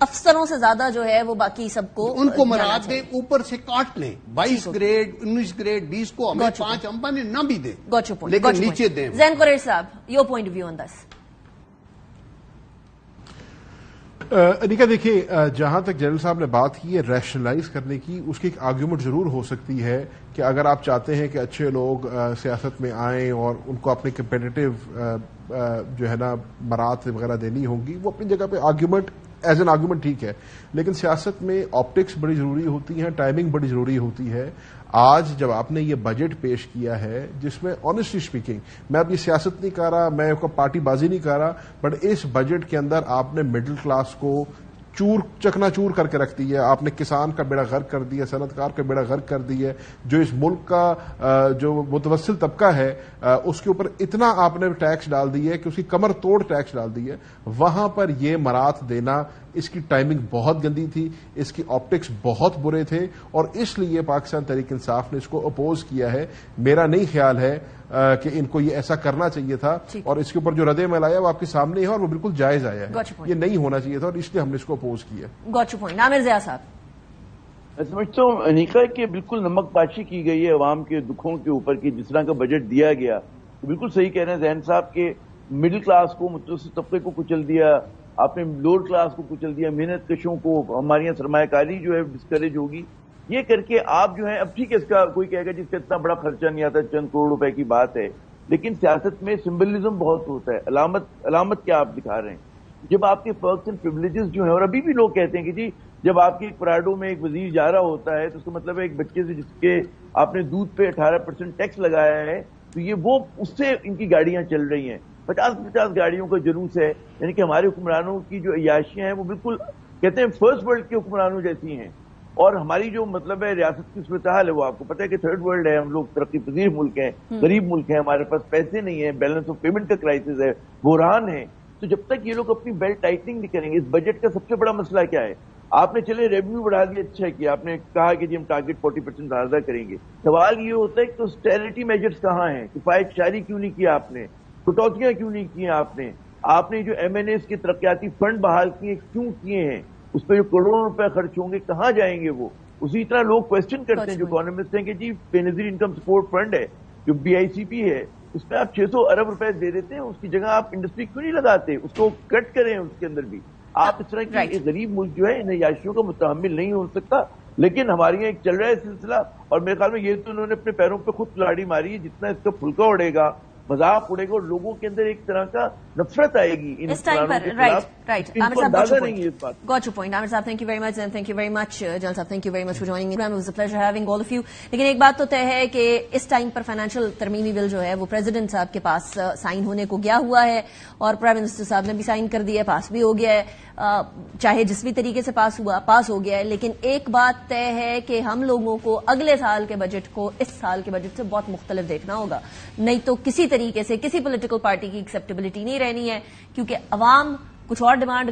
افسروں سے زیادہ جو ہے وہ باقی سب کو ان کو مراد دے، اوپر سے کاٹ لیں. 22 گریڈ 19 گریڈ 20 کو ہمیں 5 امبانی نہ بھی دے، لیکن نیچے دیں. Zain Qureshi sahab, your point of view on this. انیکا دیکھیے، جہاں تک جنرل صاحب نے بات کی ہے ریشنلائز کرنے کی، اس کی ایک آرگیومنٹ ضرور ہو سکتی ہے کہ اگر آپ چاہتے ہیں کہ اچھے لوگ سیاست میں آئیں اور ان کو اپنے کمپیٹیٹو جو ہے نا برات وغیرہ دینی ہوں گی، وہ اپنی جگہ پہ آرگیومنٹ ایز این آرگومنٹ ٹھیک ہے، لیکن سیاست میں آپٹکس بڑی ضروری ہوتی ہیں، ٹائمنگ بڑی ضروری ہوتی ہے. آج جب آپ نے یہ بجٹ پیش کیا ہے جس میں آنیسٹلی اسپیکنگ، میں اب یہ سیاست نہیں کر رہا، میں پارٹی بازی نہیں کر رہا، بٹ اس بجٹ کے اندر آپ نے مڈل کلاس کو چکنا چور کر کے رکھ دی ہے. آپ نے کسان کا بیڑا غرق کر دیا، صنعت کار کا بیڑا غرق کر دی ہے. جو اس ملک کا جو متوسط طبقہ ہے اس کے اوپر اتنا آپ نے ٹیکس ڈال دی ہے کہ اس کی کمر توڑ ٹیکس ڈال دی ہے. وہاں پر یہ مرات دینا، اس کی ٹائمنگ بہت گندی تھی، اس کی آپٹکس بہت برے تھے، اور اس لیے پاکستان تحریک انصاف نے اس کو اپوز کیا ہے. میرا نہیں خیال ہے کہ ان کو یہ ایسا کرنا چاہیے تھا، اور اس کے اوپر جو رد عمل آیا وہ آپ کے سامنے ہے اور وہ بالکل جائز آیا ہے. یہ نہیں ہونا چاہیے تھا اور اس لیے ہم نے اس کو اپوز کیا. گوٹ یور پوائنٹ. عامر ضیاء صاحب، میں سمجھتا ہوں انیکا کہ بالکل نمک پاشی کی گئی ہے عوام کے دکھوں کے اوپر کہ جس طرح کا بجٹ دیا گیا. بالکل صحیح کہہ رہے ہیں ذہن صاحب کہ مڈل کلاس کو، متوسط طبقے کو کچل دیا، آپ نے لوور کلاس کو کچل دیا، محنت کشوں کو، ہمارے یہاں سرمایہ کاری جو ہے ڈسکریج ہوگی. یہ کر کے آپ جو ہے، اب ٹھیک ہے اس کا کوئی کہے گا جس کا اتنا بڑا خرچہ نہیں آتا، چند کروڑ روپے کی بات ہے، لیکن سیاست میں سمبلزم بہت ہوتا ہے. علامت کیا آپ دکھا رہے ہیں؟ جب آپ کے فرکس اینڈ پریولیجز جو ہیں، اور ابھی بھی لوگ کہتے ہیں کہ جی جب آپ کے ایک پراڈو میں ایک وزیر جا رہا ہوتا ہے تو اس کا مطلب ہے ایک بچے سے جس کے آپ نے دودھ پہ 18% ٹیکس لگایا ہے تو یہ وہ اس سے ان کی گاڑیاں چل رہی ہیں. 50 گاڑیوں کا جلوس ہے. یعنی کہ ہمارے حکمرانوں کی جو عیاشیاں ہیں وہ بالکل کہتے ہیں فرسٹ ورلڈ کے حکمرانوں جیسی ہیں، اور ہماری جو مطلب ہے ریاست کی صورتحال ہے وہ آپ کو پتہ ہے کہ تھرڈ ورلڈ ہے. ہم لوگ ترقی پذیر ملک ہیں، غریب ملک ہیں، ہمارے پاس پیسے نہیں ہیں، بیلنس آف پیمنٹ کا کرائسس ہے، بحران ہے. تو جب تک یہ لوگ اپنی بیلٹ ٹائٹنگ نہیں کریں گے، اس بجٹ کا سب سے بڑا مسئلہ کیا ہے؟ آپ نے چلے ریونیو بڑھا دیا، اچھا کیا، آپ نے کہا کہ جی ہم ٹارگٹ 40% زیادہ کریں گے. سوال یہ ہوتا ہے کہ اسٹیرٹی میجرز کہاں ہیں؟ کفایت شاری کیوں نہیں کیا آپ نے؟ کٹوتیاں کیوں نہیں کی آپ نے جو MNAs کے ترقیاتی فنڈ بحال کیے کیوں کیے ہیں؟ اس پہ جو کروڑوں روپے خرچ ہوں گے کہاں جائیں گے وہ؟ اسی طرح لوگ کوشچن کرتے ہیں جو اکانومسٹ ہیں کہ جی بے نظیر انکم سپورٹ فنڈ ہے جو BICP ہے، اس میں آپ 600 ارب روپے دے دیتے ہیں، اس کی جگہ آپ انڈسٹری کیوں نہیں لگاتے؟ اس کو کٹ کریں اس کے اندر بھی. آپ اس طرح کی ایک غریب ملک جو ہے ان عیاشیوں کا متحمل نہیں ہو سکتا. لیکن ہمارے یہاں ایک چل رہا ہے سلسلہ، اور میرے خیال میں یہ تو انہوں نے اپنے پیروں پہ خود کلاڑی ماری ہے. جتنا اس کا پھلکا اڑے گا، مذاق اڑے گا، اور لوگوں کے اندر ایک طرح کا نفرت آئے گی اس ٹائم پر. رائٹ عامر صاحب، گوٹ your point. Aamir sahab thank you very much, and thank you very much general sahab, thank you very much for joining. It was a pleasure having all of you. لیکن ایک بات تو طے ہے کہ اس ٹائم پر فائنینشیل ترمیمی بل جو ہے وہ پریزیڈنٹ صاحب کے پاس سائن ہونے کو گیا ہوا ہے، اور پرائم منسٹر صاحب نے بھی سائن کر دیا ہے، پاس بھی ہو گیا ہے. چاہے جس بھی طریقے سے پاس ہو گیا ہے، لیکن ایک بات طے ہے کہ ہم لوگوں کو اگلے سال کے بجٹ کو اس سال کے بجٹ سے بہت مختلف دیکھنا ہوگا. نہیں تو کسی طریقے سے کسی پولیٹیکل پارٹی کی ایکسیپٹیبلٹی نہیں رہنی ہے، کیونکہ عوام کچھ اور ڈیمانڈ